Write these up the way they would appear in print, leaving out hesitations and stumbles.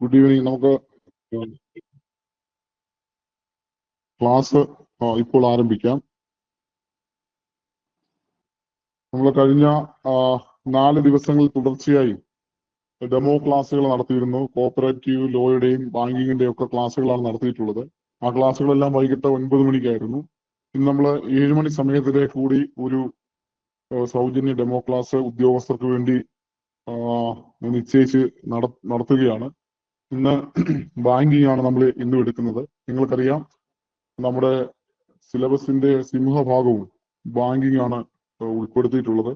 Good evening. നമുക്ക് class ഇപ്പോൾ ആരംഭിക്കാം. നമ്മൾ കഴിഞ്ഞ 4 ദിവസങ്ങളിൽ തുടർച്ചയായി ഡെമോ ക്ലാസ്സുകൾ നടത്തിയിരുന്നു. കോപ്പറേറ്റീവ് ലോയുടെയും ബാങ്കിങ്ങിന്റെയും ഒക്കെ ക്ലാസ്സുകളാണ് നടത്തിയിട്ടുള്ളത്. ആ ക്ലാസ്സുകളെല്ലാം വൈകിട്ട് 9 മണിക്കായിരുന്നു. ഇന്ന് നമ്മൾ 7 മണി സമയത്തിലെ കൂടി ഒരു സൗജന്യ ഡെമോ ക്ലാസ് ഉദ്യോഗസ്ഥർക്ക് വേണ്ടി നിശ്ചയിച്ച് നടത്തുകയാണ്. ഇന്ന് ബാങ്കിങ് ആണ് നമ്മൾ ഇന്നും എടുക്കുന്നത്. നിങ്ങൾക്കറിയാം, നമ്മുടെ സിലബസിന്റെ സിംഹഭാഗവും ബാങ്കിങ് ആണ് ഉൾപ്പെടുത്തിയിട്ടുള്ളത്.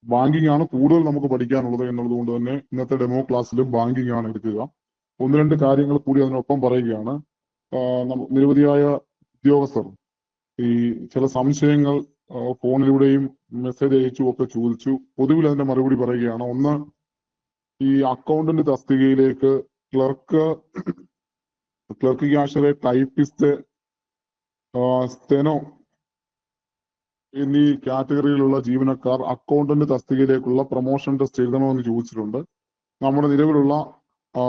ബാങ്കിങ് ആണ് കൂടുതൽ നമുക്ക് പഠിക്കാനുള്ളത് എന്നുള്ളത് കൊണ്ട് തന്നെ ഇന്നത്തെ ഡെമോ ക്ലാസ്സിലും ബാങ്കിങ് ആണ് എടുക്കുക. 1-2 കാര്യങ്ങൾ കൂടി അതിനൊപ്പം പറയുകയാണ്. നിരവധിയായ ഉദ്യോഗസ്ഥർ ഈ ചില സംശയങ്ങൾ ഫോണിലൂടെയും മെസ്സേജ് അയച്ചും ഒക്കെ ചോദിച്ചു. പൊതുവിൽ അതിന്റെ മറുപടി പറയുകയാണ്. ഒന്ന്, ഈ അക്കൗണ്ടന്റ് തസ്തികയിലേക്ക് ക്ലർക്ക് ക്യാഷറെ, ടൈപ്പിസ്റ്റ്, സ്റ്റെനോ എന്നീ കാറ്റഗറിയിലുള്ള ജീവനക്കാർ അക്കൗണ്ടന്റ് തസ്തികയിലേക്കുള്ള പ്രൊമോഷൻ ടെസ്റ്റ് എഴുതണമെന്ന് ചോദിച്ചിട്ടുണ്ട്. നമ്മുടെ നിലവിലുള്ള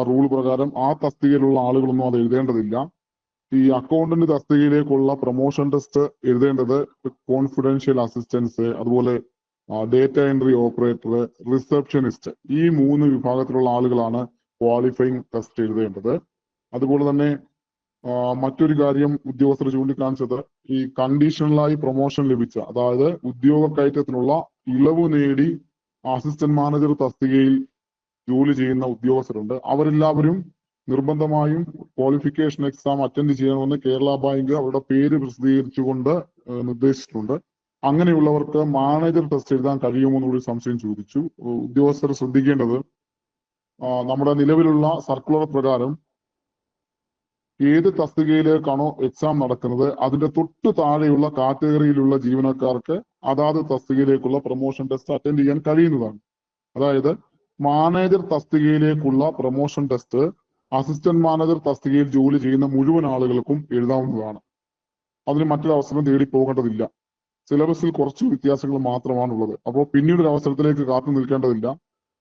റൂൾ പ്രകാരം ആ തസ്തികയിലുള്ള ആളുകളൊന്നും അത് എഴുതേണ്ടതില്ല. ഈ അക്കൗണ്ടന്റ് തസ്തികയിലേക്കുള്ള പ്രൊമോഷൻ ടെസ്റ്റ് എഴുതേണ്ടത് കോൺഫിഡൻഷ്യൽ അസിസ്റ്റൻസ്, അതുപോലെ ഡേറ്റ എൻട്രി ഓപ്പറേറ്റർ, റിസപ്ഷനിസ്റ്റ്, ഈ 3 വിഭാഗത്തിലുള്ള ആളുകളാണ് ക്വാളിഫയിങ് ടെസ്റ്റ് എഴുതേണ്ടത്. അതുപോലെ തന്നെ മറ്റൊരു കാര്യം ഉദ്യോഗസ്ഥർ ചൂണ്ടിക്കാണിച്ചത്, ഈ കണ്ടീഷണലായി പ്രൊമോഷൻ ലഭിച്ച, അതായത് ഉദ്യോഗ കയറ്റത്തിനുള്ള ഇളവ് നേടി അസിസ്റ്റന്റ് മാനേജർ തസ്തികയിൽ ജോലി ചെയ്യുന്ന ഉദ്യോഗസ്ഥരുണ്ട്. അവരെല്ലാവരും നിർബന്ധമായും ക്വാളിഫിക്കേഷൻ എക്സാം അറ്റൻഡ് ചെയ്യണമെന്ന് കേരള ബാങ്ക് അവരുടെ പേര് പ്രസിദ്ധീകരിച്ചുകൊണ്ട് നിർദ്ദേശിച്ചിട്ടുണ്ട്. അങ്ങനെയുള്ളവർക്ക് മാനേജർ ടെസ്റ്റ് എഴുതാൻ കഴിയുമോ എന്നൊരു സംശയം ചോദിച്ചു. ഉദ്യോഗസ്ഥർ ശ്രദ്ധിക്കേണ്ടത്, നമ്മുടെ നിലവിലുള്ള സർക്കുലർ പ്രകാരം ഏത് തസ്തികയിലേക്കാണോ എക്സാം നടക്കുന്നത് അതിന്റെ തൊട്ട് താഴെയുള്ള കാറ്റഗറിയിലുള്ള ജീവനക്കാർക്ക് അതാത് തസ്തികയിലേക്കുള്ള പ്രൊമോഷൻ ടെസ്റ്റ് അറ്റൻഡ് ചെയ്യാൻ കഴിയുന്നതാണ്. അതായത് മാനേജർ തസ്തികയിലേക്കുള്ള പ്രൊമോഷൻ ടെസ്റ്റ് അസിസ്റ്റന്റ് മാനേജർ തസ്തികയിൽ ജോലി ചെയ്യുന്ന മുഴുവൻ ആളുകൾക്കും എഴുതാവുന്നതാണ്. അതിന് മറ്റൊരു അവസരം തേടി പോകേണ്ടതില്ല. സിലബസിൽ കുറച്ച് വ്യത്യാസങ്ങൾ മാത്രമാണുള്ളത്. അപ്പോൾ പിന്നീട് ഒരു അവസരത്തിലേക്ക് കാത്തു നിൽക്കേണ്ടതില്ല.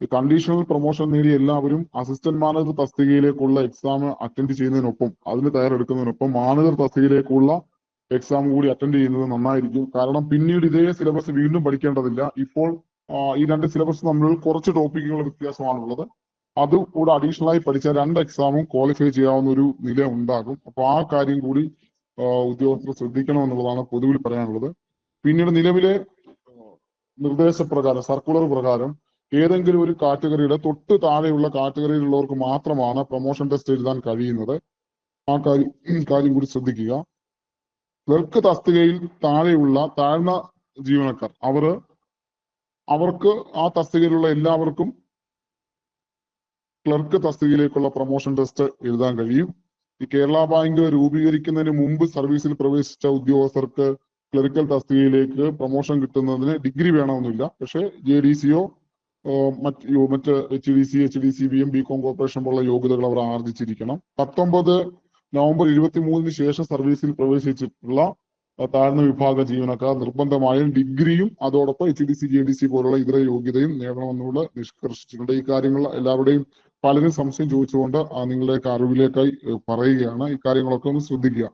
ഈ കണ്ടീഷണൽ പ്രൊമോഷൻ നേടിയ എല്ലാവരും അസിസ്റ്റന്റ് മാനേജർ തസ്തികയിലേക്കുള്ള എക്സാം അറ്റൻഡ് ചെയ്യുന്നതിനൊപ്പം, അതിന് തയ്യാറെടുക്കുന്നതിനൊപ്പം മാനേജർ തസ്തികയിലേക്കുള്ള എക്സാം കൂടി അറ്റൻഡ് ചെയ്യുന്നത് നന്നായിരിക്കും. കാരണം പിന്നീട് ഇതേ സിലബസ് വീണ്ടും പഠിക്കേണ്ടതില്ല. ഇപ്പോൾ ഈ 2 സിലബസ് തമ്മിൽ കുറച്ച് ടോപ്പിക്കുകൾ വ്യത്യാസമാണുള്ളത്. അത് കൂടെ അഡീഷണൽ ആയി പഠിച്ച 2 എക്സാമും ക്വാളിഫൈ ചെയ്യാവുന്ന ഒരു നില ഉണ്ടാകും. അപ്പൊ ആ കാര്യം കൂടി ഉദ്യോഗസ്ഥർ ശ്രദ്ധിക്കണം എന്നുള്ളതാണ് പൊതുവിൽ പറയാനുള്ളത്. പിന്നീട് നിലവിലെ നിർദ്ദേശപ്രകാരം, സർക്കുലർ പ്രകാരം ഏതെങ്കിലും ഒരു കാറ്റഗറിയുടെ തൊട്ട് താഴെയുള്ള കാറ്റഗറിയിലുള്ളവർക്ക് മാത്രമാണ് പ്രൊമോഷൻ ടെസ്റ്റ് എഴുതാൻ കഴിയുന്നത്. ആ കാര്യം കൂടി ശ്രദ്ധിക്കുക. ക്ലർക്ക് തസ്തികയിൽ താഴെയുള്ള താഴ്ന്ന ജീവനക്കാർ അവർക്ക് ആ തസ്തികയിലുള്ള എല്ലാവർക്കും ക്ലർക്ക് തസ്തികയിലേക്കുള്ള പ്രൊമോഷൻ ടെസ്റ്റ് എഴുതാൻ കഴിയും. ഈ കേരള ബാങ്ക് രൂപീകരിക്കുന്നതിന് മുമ്പ് സർവീസിൽ പ്രവേശിച്ച ഉദ്യോഗസ്ഥർക്ക് ക്ലറിക്കൽ തസ്തികയിലേക്ക് പ്രൊമോഷൻ കിട്ടുന്നതിന് ഡിഗ്രി വേണമെന്നില്ല. പക്ഷേ JDCയോ മറ്റ് HDCBM, BCom കോർപ്പറേഷൻ പോലുള്ള യോഗ്യതകൾ അവർ ആർജിച്ചിരിക്കണം. 19 നവംബർ 23 ശേഷം സർവീസിൽ പ്രവേശിച്ചിട്ടുള്ള താഴ്ന്ന വിഭാഗ ജീവനക്കാർ നിർബന്ധമായും ഡിഗ്രിയും അതോടൊപ്പം HDC, JDC പോലുള്ള ഇതര യോഗ്യതയും നേടണമെന്നുള്ള നിഷ്കർഷിച്ചിട്ടുണ്ട്. ഈ കാര്യങ്ങൾ എല്ലാവരുടെയും പലരും സംശയം ചോദിച്ചുകൊണ്ട് നിങ്ങളുടെയൊക്കെ അറിവിലേക്കായി പറയുകയാണ്. ഈ കാര്യങ്ങളൊക്കെ ഒന്ന് ശ്രദ്ധിക്കുക.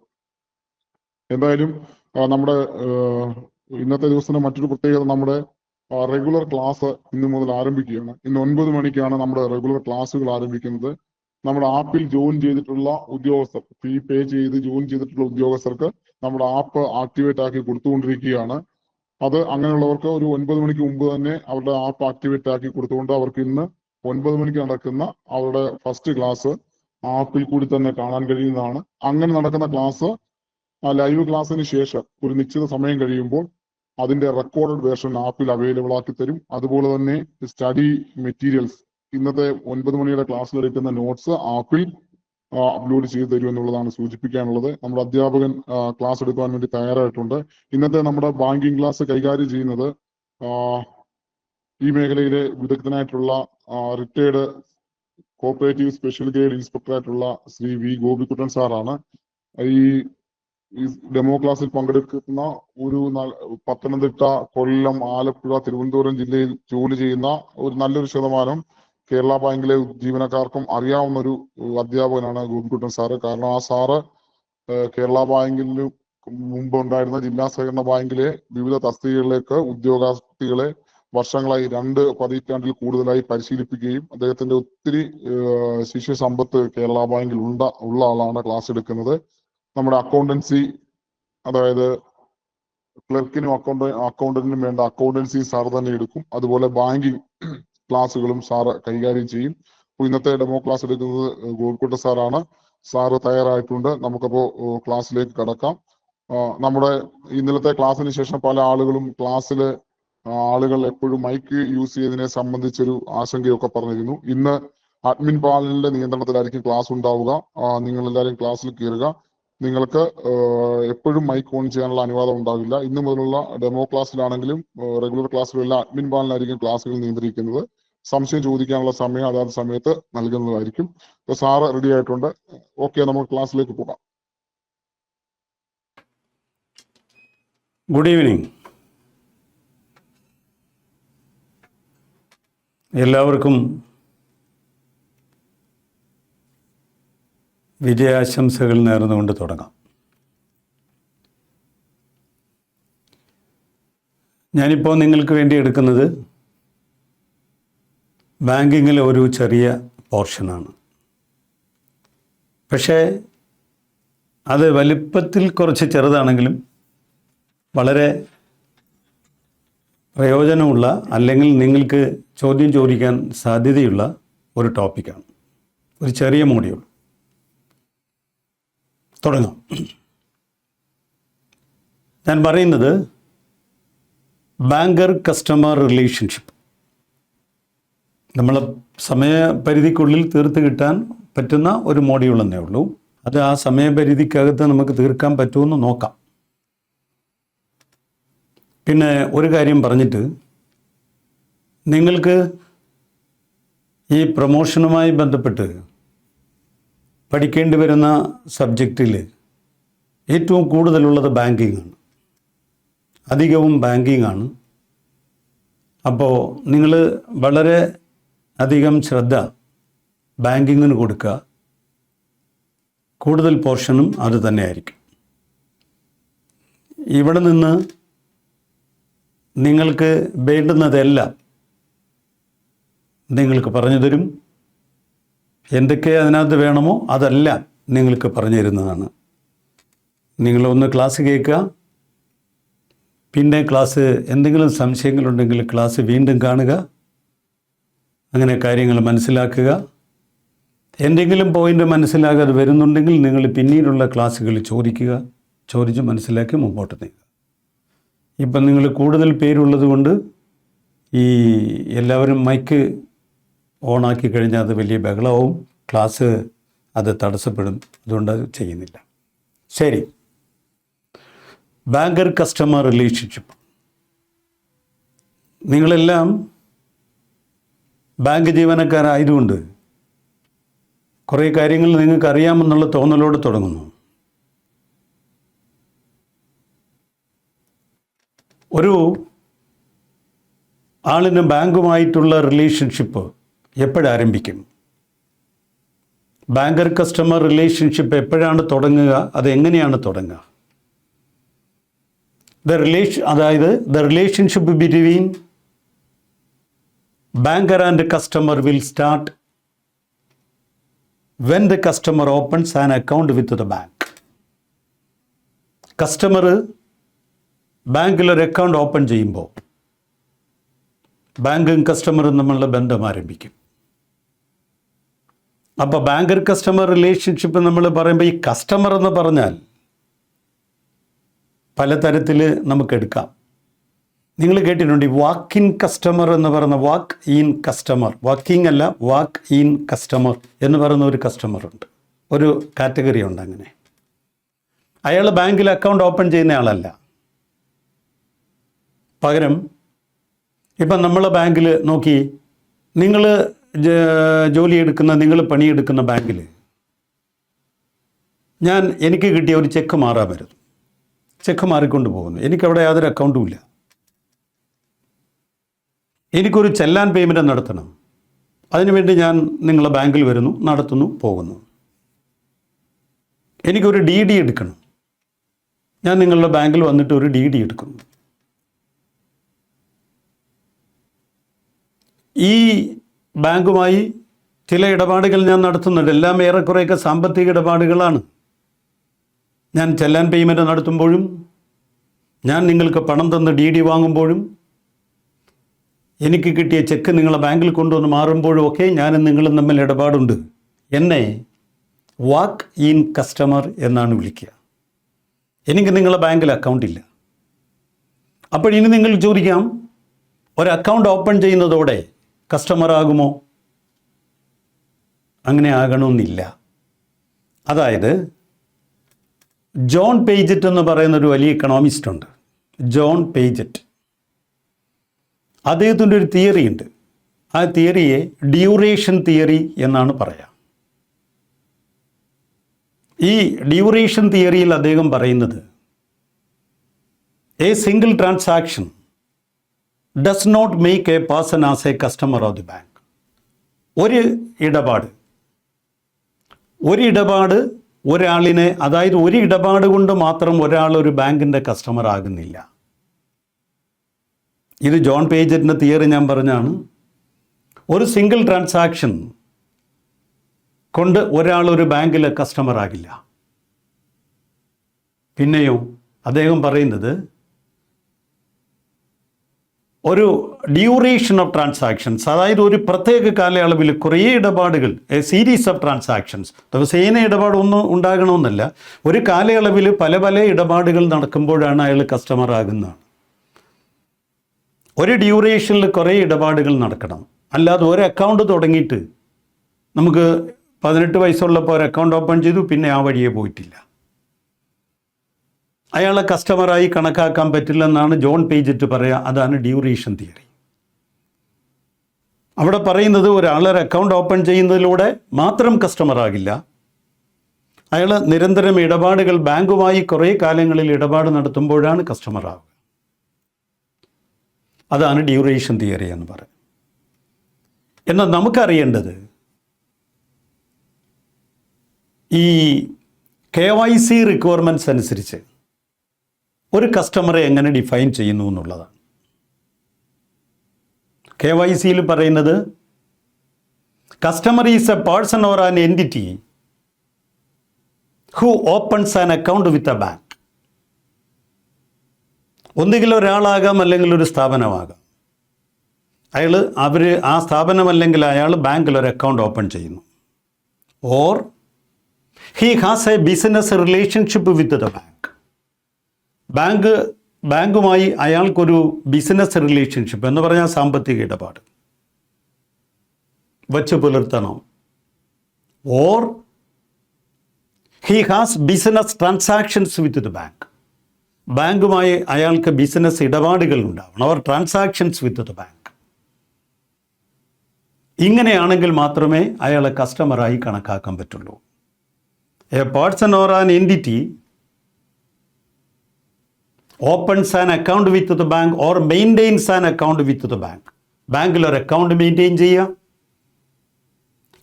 എന്തായാലും നമ്മുടെ ഇന്നത്തെ ദിവസത്തിന്റെ മറ്റൊരു പ്രത്യേകത, നമ്മുടെ റെഗുലർ ക്ലാസ് ഇന്നു മുതൽ ആരംഭിക്കുകയാണ്. ഇന്ന് 9 മണിക്കാണ് നമ്മുടെ റെഗുലർ ക്ലാസ്സുകൾ ആരംഭിക്കുന്നത്. നമ്മുടെ ആപ്പിൽ ജോയിൻ ചെയ്തിട്ടുള്ള ഉദ്യോഗസ്ഥർ, ഫീ പേ ചെയ്ത് ജോയിൻ ചെയ്തിട്ടുള്ള ഉദ്യോഗസ്ഥർക്ക് നമ്മുടെ ആപ്പ് ആക്ടിവേറ്റ് ആക്കി കൊടുത്തുകൊണ്ടിരിക്കുകയാണ്. അത് അങ്ങനെയുള്ളവർക്ക് ഒരു 9 മണിക്ക് മുമ്പ് തന്നെ അവരുടെ ആപ്പ് ആക്ടിവേറ്റ് ആക്കി കൊടുത്തുകൊണ്ട് അവർക്ക് ഇന്ന് 9 മണിക്ക് നടക്കുന്ന അവരുടെ ഫസ്റ്റ് ക്ലാസ് ആപ്പിൽ കൂടി തന്നെ കാണാൻ കഴിയുന്നതാണ്. അങ്ങനെ നടക്കുന്ന ക്ലാസ് ലൈവ് ക്ലാസ്സിന് ശേഷം ഒരു നിശ്ചിത സമയം കഴിയുമ്പോൾ അതിന്റെ റെക്കോർഡഡ് വേർഷൻ ആപ്പിൽ അവൈലബിൾ ആക്കി തരും. അതുപോലെ തന്നെ സ്റ്റഡി മെറ്റീരിയൽസ്, ഇന്നത്തെ 9 മണിയുടെ ക്ലാസ്സിൽ എടുക്കുന്ന നോട്ട്സ് ആപ്പിൽ അപ്ലോഡ് ചെയ്ത് തരും എന്നുള്ളതാണ് സൂചിപ്പിക്കാനുള്ളത്. നമ്മുടെ അധ്യാപകൻ ക്ലാസ് എടുക്കാൻ വേണ്ടി തയ്യാറായിട്ടുണ്ട്. ഇന്നത്തെ നമ്മുടെ ബാങ്കിങ് ക്ലാസ് കൈകാര്യം ചെയ്യുന്നത് ഈ മേഖലയിലെ വിദഗ്ധനായിട്ടുള്ള retired cooperative special grade inspector ആയിട്ടുള്ള ശ്രീ V. ഗോപിക്കുട്ടൻ സാറാണ്. ഈ ഡെമോ ക്ലാസ്സിൽ പങ്കെടുക്കുന്ന ഒരു പത്തനംതിട്ട, കൊല്ലം, ആലപ്പുഴ, തിരുവനന്തപുരം ജില്ലയിൽ ജോലി ചെയ്യുന്ന ഒരു നല്ലൊരു ശതമാനം കേരള ബാങ്കിലെ ജീവനക്കാർക്കും അറിയാവുന്ന ഒരു അധ്യാപകനാണ് ഗോപിക്കുട്ടൻ സാറ്. കാരണം ആ സാറ് കേരള ബാങ്കിൽ മുമ്പ് ഉണ്ടായിരുന്ന ജില്ലാ സഹകരണ ബാങ്കിലെ വിവിധ തസ്തികകളിലേക്ക് ഉദ്യോഗാർത്ഥികളെ വർഷങ്ങളായി 2 പതിറ്റാണ്ടിൽ കൂടുതലായി പരിശീലിപ്പിക്കുകയും അദ്ദേഹത്തിന്റെ ഒത്തിരി ശിഷ്യ സമ്പത്ത് കേരള ബാങ്കിൽ ഉള്ള ആളാണ് ക്ലാസ് എടുക്കുന്നത്. നമ്മുടെ അക്കൗണ്ടൻസി, അതായത് ക്ലർക്കിനും അക്കൗണ്ടന്റിനും വേണ്ട അക്കൗണ്ടൻസി സാർ തന്നെ എടുക്കും. അതുപോലെ ബാങ്കിങ് ക്ലാസ്സുകളും സാറ് കൈകാര്യം ചെയ്യും. അപ്പോൾ ഇന്നത്തെ ഡെമോ ക്ലാസ് എടുക്കുന്നത് ഗോപിക്കുട്ടൻ സാറാണ്. സാറ് തയ്യാറായിട്ടുണ്ട്. നമുക്കപ്പോൾ ക്ലാസ്സിലേക്ക് കടക്കാം. നമ്മുടെ ഇന്നലത്തെ ക്ലാസ്സിന് ശേഷം പല ആളുകളും ക്ലാസ്സിൽ ആളുകൾ എപ്പോഴും മൈക്ക് യൂസ് ചെയ്തതിനെ സംബന്ധിച്ചൊരു ആശങ്കയൊക്കെ പറഞ്ഞിരുന്നു. ഇന്ന് അഡ്മിൻ പാനലിന്റെ നിയന്ത്രണത്തിലായിരിക്കും ക്ലാസ് ഉണ്ടാവുക. നിങ്ങൾ എല്ലാവരും ക്ലാസ്സിൽ കയറുക. നിങ്ങൾക്ക് എപ്പോഴും മൈക്ക് ഓൺ ചെയ്യാനുള്ള അനുവാദം ഉണ്ടാവില്ല. ഇന്ന് മുതലുള്ള ഡെമോ ക്ലാസ്സിലാണെങ്കിലും റെഗുലർ ക്ലാസ്സിലുള്ള അഡ്മിൻ പാനലായിരിക്കും ക്ലാസ്സുകൾ നിയന്ത്രിക്കുന്നത്. സംശയം ചോദിക്കാനുള്ള സമയം അതാത് സമയത്ത് നൽകുന്നതായിരിക്കും. ഇപ്പൊ സാറ് റെഡി ആയിട്ടുണ്ട്. ഓക്കെ, നമുക്ക് ക്ലാസ്സിലേക്ക് പോകാം. Good evening. എല്ലാവർക്കും വിജയാശംസകൾ നേർന്നുകൊണ്ട് തുടങ്ങാം. ഞാനിപ്പോൾ നിങ്ങൾക്ക് വേണ്ടി എടുക്കുന്നത് ബാങ്കിങ്ങിലെ ഒരു ചെറിയ പോർഷനാണ്. പക്ഷേ അത് വലിപ്പത്തിൽ കുറച്ച് ചെറുതാണെങ്കിലും വളരെ പ്രയോജനമുള്ള, അല്ലെങ്കിൽ നിങ്ങൾക്ക് ചോദ്യം ചോദിക്കാൻ സാധ്യതയുള്ള ഒരു ടോപ്പിക്കാണ്. ഒരു ചെറിയ മോഡ്യൂൾ. തുടങ്ങാം. ഞാൻ പറയുന്നത് ബാങ്കർ കസ്റ്റമർ റിലേഷൻഷിപ്പ്. നമ്മൾ സമയപരിധിക്കുള്ളിൽ തീർത്ത് കിട്ടാൻ പറ്റുന്ന ഒരു മോഡ്യൂൾ എന്നേ ഉള്ളൂ. അത് ആ സമയപരിധിക്കകത്ത് നമുക്ക് തീർക്കാൻ പറ്റുമെന്ന് നോക്കാം. പിന്നെ ഒരു കാര്യം പറഞ്ഞിട്ട്, നിങ്ങൾക്ക് ഈ പ്രൊമോഷനുമായി ബന്ധപ്പെട്ട് പഠിക്കേണ്ടി വരുന്ന സബ്ജക്റ്റിൽ ഏറ്റവും കൂടുതലുള്ളത് ബാങ്കിങ് ആണ്. അധികവും ബാങ്കിങ് ആണ്. അപ്പോൾ നിങ്ങൾ വളരെ അധികം ശ്രദ്ധ ബാങ്കിങ്ങിന് കൊടുക്കുക. കൂടുതൽ പോർഷനും അത് തന്നെയായിരിക്കും. ഇവിടെ നിന്ന് നിങ്ങൾക്ക് വേണ്ടുന്നതെല്ലാം നിങ്ങൾക്ക് പറഞ്ഞു തരും. എന്തൊക്കെ അതിനകത്ത് വേണമോ അതെല്ലാം നിങ്ങൾക്ക് പറഞ്ഞു തരുന്നതാണ്. നിങ്ങളൊന്ന് ക്ലാസ് കേൾക്കുക. പിന്നെ ക്ലാസ് എന്തെങ്കിലും സംശയങ്ങളുണ്ടെങ്കിൽ ക്ലാസ് വീണ്ടും കാണുക. അങ്ങനെ കാര്യങ്ങൾ മനസ്സിലാക്കുക. എന്തെങ്കിലും പോയിൻ്റ് മനസ്സിലാകാതെ വരുന്നുണ്ടെങ്കിൽ നിങ്ങൾ പിന്നീടുള്ള ക്ലാസ്സുകളിൽ ചോദിച്ച് മനസ്സിലാക്കി മുമ്പോട്ട് നീങ്ങുക. ഇപ്പം നിങ്ങൾ കൂടുതൽ പേരുള്ളത് കൊണ്ട് ഈ എല്ലാവരും മൈക്ക് ഓണാക്കി കഴിഞ്ഞാൽ അത് വലിയ ബഹളവും ക്ലാസ് അത് തടസ്സപ്പെടും. അതുകൊണ്ട് അത് ചെയ്യുന്നില്ല. ശരി, ബാങ്കർ കസ്റ്റമർ റിലേഷൻഷിപ്പ്. നിങ്ങളെല്ലാം ബാങ്ക് ജീവനക്കാരായതുകൊണ്ട് കുറേ കാര്യങ്ങൾ നിങ്ങൾക്ക് അറിയാമെന്നുള്ള തോന്നലോട് തുടങ്ങുന്നു. ഒരു ആളിന് ബാങ്കുമായിട്ടുള്ള റിലേഷൻഷിപ്പ് എപ്പോഴാരംഭിക്കും? ബാങ്കർ കസ്റ്റമർ റിലേഷൻഷിപ്പ് എപ്പോഴാണ് തുടങ്ങുക? അതെങ്ങനെയാണ് തുടങ്ങുക? അതായത് the relationship between banker and customer will start when the customer opens an account with the bank. Customer ബാങ്കിൽ ഒരു അക്കൗണ്ട് ഓപ്പൺ ചെയ്യുമ്പോൾ ബാങ്കും കസ്റ്റമറും തമ്മിലുള്ള ബന്ധം ആരംഭിക്കും. അപ്പോൾ ബാങ്കർ കസ്റ്റമർ റിലേഷൻഷിപ്പ് നമ്മൾ പറയുമ്പോൾ ഈ കസ്റ്റമർ എന്ന് പറഞ്ഞാൽ പലതരത്തിൽ നമുക്കെടുക്കാം. നിങ്ങൾ കേട്ടിട്ടുണ്ട് ഈ വാക്ക് ഇൻ കസ്റ്റമർ എന്ന് പറയുന്ന, വാക്ക് ഇൻ കസ്റ്റമർ, വാക്കിംഗ് അല്ല, വാക്ക് ഇൻ കസ്റ്റമർ എന്ന് പറയുന്ന ഒരു കസ്റ്റമർ ഉണ്ട്, ഒരു കാറ്റഗറി ഉണ്ട്. അങ്ങനെ അയാൾ ബാങ്കിൽ അക്കൗണ്ട് ഓപ്പൺ ചെയ്യുന്ന ആളല്ല. പകരം ഇപ്പം നമ്മൾ ബാങ്കിൽ നോക്കി, നിങ്ങൾ ജോലിയെടുക്കുന്ന, നിങ്ങൾ പണിയെടുക്കുന്ന ബാങ്കിൽ എനിക്ക് കിട്ടിയ ഒരു ചെക്ക് മാറാൻ വരുന്നു, ചെക്ക് മാറിക്കൊണ്ട് പോകുന്നു. എനിക്കവിടെ യാതൊരു അക്കൗണ്ടും ഇല്ല. എനിക്കൊരു ചെല്ലാൻ പേയ്മെൻറ്റ് നടത്തണം. അതിനുവേണ്ടി ഞാൻ നിങ്ങളുടെ ബാങ്കിൽ വരുന്നു, നടത്തുന്നു, പോകുന്നു. എനിക്കൊരു DD എടുക്കണം. ഞാൻ നിങ്ങളുടെ ബാങ്കിൽ വന്നിട്ട് ഒരു DD എടുക്കുന്നു. ഈ ബാങ്കുമായി ചില ഇടപാടുകൾ ഞാൻ നടത്തുന്നുണ്ട്. എല്ലാം ഏറെക്കുറെയൊക്കെ സാമ്പത്തിക ഇടപാടുകളാണ്. ഞാൻ ചെല്ലാൻ പേയ്മെൻറ്റ് നടത്തുമ്പോഴും, ഞാൻ നിങ്ങൾക്ക് പണം തന്ന് DD വാങ്ങുമ്പോഴും, എനിക്ക് കിട്ടിയ ചെക്ക് നിങ്ങളെ ബാങ്കിൽ കൊണ്ടുവന്ന് മാറുമ്പോഴും ഒക്കെ ഞാനും നിങ്ങളും തമ്മിൽ ഇടപാടുണ്ട്. എന്നെ വാക്ക് ഇൻ കസ്റ്റമർ എന്നാണ് വിളിക്കുക. എനിക്ക് നിങ്ങളെ ബാങ്കിൽ അക്കൗണ്ട് ഇല്ല. അപ്പോൾ ഇനി നിങ്ങൾ ചോദിക്കാം, ഒരു അക്കൗണ്ട് ഓപ്പൺ ചെയ്യുന്നതോടെ കസ്റ്റമർ ആകുമോ? അങ്ങനെ ആകണമെന്നില്ല. അതായത് ജോൺ പേജറ്റ് എന്ന് പറയുന്ന ഒരു വലിയ ഇക്കണോമിസ്റ്റ് ഉണ്ട്, ജോൺ പേജറ്റ്. അദ്ദേഹത്തിൻ്റെ ഒരു തിയറി ഉണ്ട്. ആ തിയറിയെ ഡ്യൂറേഷൻ തിയറി എന്നാണ് പറയുക. ഈ ഡ്യൂറേഷൻ തിയറിയിൽ അദ്ദേഹം പറയുന്നത്, a single transaction does not make a person as a customer of the bank. ഒരു ഇടപാട് ഒരാളിനെ, അതായത് ഒരു ഇടപാട് കൊണ്ട് മാത്രം ഒരാൾ ഒരു ബാങ്കിൻ്റെ കസ്റ്റമർ ആകുന്നില്ല. ഇത് ജോൺ പേജറ്റിൻ്റെ തിയറി ഞാൻ പറഞ്ഞാണ്. ഒരു സിംഗിൾ ട്രാൻസാക്ഷൻ കൊണ്ട് ഒരാൾ ഒരു ബാങ്കിലെ കസ്റ്റമർ ആകില്ല. പിന്നെയോ അദ്ദേഹം പറയുന്നത്, ഒരു ഡ്യൂറേഷൻ ഓഫ് ട്രാൻസാക്ഷൻസ്, അതായത് ഒരു പ്രത്യേക കാലയളവിൽ കുറേ ഇടപാടുകൾ, എ സീരീസ് ഓഫ് ട്രാൻസാക്ഷൻസ്, ദിവസേന ഇടപാട് ഒന്നും ഉണ്ടാകണമെന്നല്ല, ഒരു കാലയളവിൽ പല പല ഇടപാടുകൾ നടക്കുമ്പോഴാണ് അയാൾ കസ്റ്റമർ ആകുന്നത്. ഒരു ഡ്യൂറേഷനിൽ കുറേ ഇടപാടുകൾ നടക്കണം. അല്ലാതെ ഒരു അക്കൗണ്ട് തുടങ്ങിയിട്ട് നമുക്ക് 18 വയസ്സുള്ളപ്പോൾ ഒരു അക്കൗണ്ട് ഓപ്പൺ ചെയ്തു, പിന്നെ ആ വഴിയെ പോയിട്ടില്ല, അയാളെ കസ്റ്റമറായി കണക്കാക്കാൻ പറ്റില്ലെന്നാണ് ജോൺ പേജറ്റ് പറയുക. അതാണ് ഡ്യൂറേഷൻ തിയറി. അവിടെ പറയുന്നത്, ഒരാളൊരു അക്കൗണ്ട് ഓപ്പൺ ചെയ്യുന്നതിലൂടെ മാത്രം കസ്റ്റമർ ആകില്ല, അയാൾ നിരന്തരം ഇടപാടുകൾ, ബാങ്കുമായി കുറേ കാലങ്ങളിൽ ഇടപാട് നടത്തുമ്പോഴാണ് കസ്റ്റമർ ആവുക. അതാണ് ഡ്യൂറേഷൻ തിയറി എന്ന് പറയുന്നത്. എന്നാൽ നമുക്കറിയേണ്ടത്, ഈ KYC റിക്വയർമെൻറ്റ്സ് അനുസരിച്ച് ഒരു കസ്റ്റമറെ എങ്ങനെ ഡിഫൈൻ ചെയ്യുന്നു എന്നുള്ളതാണ്. KYCയിൽ പറയുന്നത്, customer is A person or an entity who opens an account with a bank. ഒന്നുകിൽ ഒരാളാകാം, അല്ലെങ്കിൽ ഒരു സ്ഥാപനമാകാം. ആ സ്ഥാപനം അല്ലെങ്കിൽ അയാൾ ബാങ്കിൽ ഒരു അക്കൗണ്ട് ഓപ്പൺ ചെയ്യുന്നു. Or he has A business relationship with the bank. ബാങ്കുമായി അയാൾക്കൊരു ബിസിനസ് റിലേഷൻഷിപ്പ് എന്ന് പറഞ്ഞാൽ സാമ്പത്തിക ഇടപാട് വച്ച് പുലർത്തണം. Or he has business transactions with the bank. ബാങ്കുമായി അയാൾക്ക് ബിസിനസ് ഇടപാടുകൾ ഉണ്ടാവണം, or transactions with the bank. ഇങ്ങനെയാണെങ്കിൽ മാത്രമേ അയാളെ കസ്റ്റമറായി കണക്കാക്കാൻ പറ്റുള്ളൂ. A person or an entity opens an account with the bank or maintains an account with the bank. ബാങ്കിൽ ഒരു അക്കൗണ്ട് മെയിൻറ്റെയിൻ ചെയ്യുക.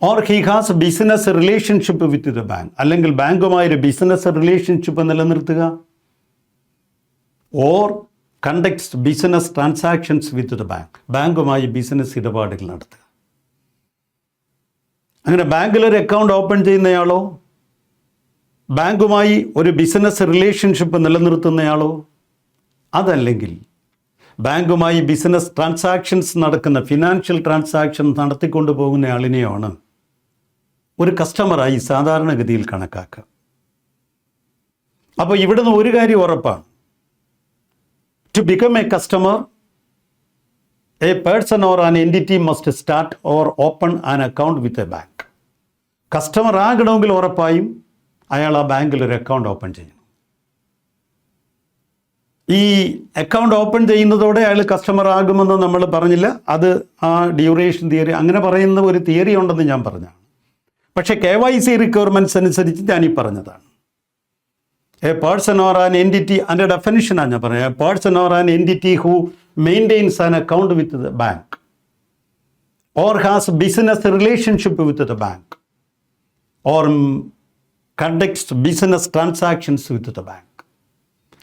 Or he has business relationship with the bank, അല്ലെങ്കിൽ ബാങ്കുമായൊരു business relationship നിലനിർത്തുക. Or conducts business transactions with the bank, ബാങ്കുമായി business ഇടപാടുകൾ നടത്തുക. അങ്ങനെ ബാങ്കിലൊരു account open ചെയ്യുന്നയാളോ, ബാങ്കുമായി ഒരു ബിസിനസ് റിലേഷൻഷിപ്പ് നിലനിർത്തുന്നയാളോ, അതല്ലെങ്കിൽ ബാങ്കുമായി ബിസിനസ് ട്രാൻസാക്ഷൻസ് നടക്കുന്ന, ഫിനാൻഷ്യൽ ട്രാൻസാക്ഷൻ നടത്തിക്കൊണ്ടു പോകുന്നയാളിനെയാണ് ഒരു കസ്റ്റമറായി സാധാരണഗതിയിൽ കണക്കാക്കുക. അപ്പോൾ ഇവിടുന്ന് ഒരു കാര്യം ഉറപ്പാണ്, to become a customer, a person or an entity must start or open an account with a bank. Customer ആകണമെങ്കിൽ ഉറപ്പായും അയാൾ ആ ബാങ്കിൽ ഒരു അക്കൗണ്ട് ഓപ്പൺ ചെയ്യണം. ഈ അക്കൗണ്ട് ഓപ്പൺ ചെയ്യുന്നതോടെ അയാൾ കസ്റ്റമർ ആകുമെന്ന് നമ്മൾ പറഞ്ഞില്ല. അത് ആ ഡ്യൂറേഷൻ തിയറി, അങ്ങനെ പറയുന്ന ഒരു തിയറി ഉണ്ടെന്ന് ഞാൻ പറഞ്ഞതാണ്. പക്ഷേ KYC റിക്വയർമെൻറ്റ്സ് അനുസരിച്ച് ഞാനീ പറഞ്ഞതാണ്. A person or an entity, അതിൻ്റെ ഡെഫിനിഷനാണ് ഞാൻ പറഞ്ഞത്. A person or an entity who maintains an account with the bank. or has business relationship with the bank, or conducts business transactions with the bank.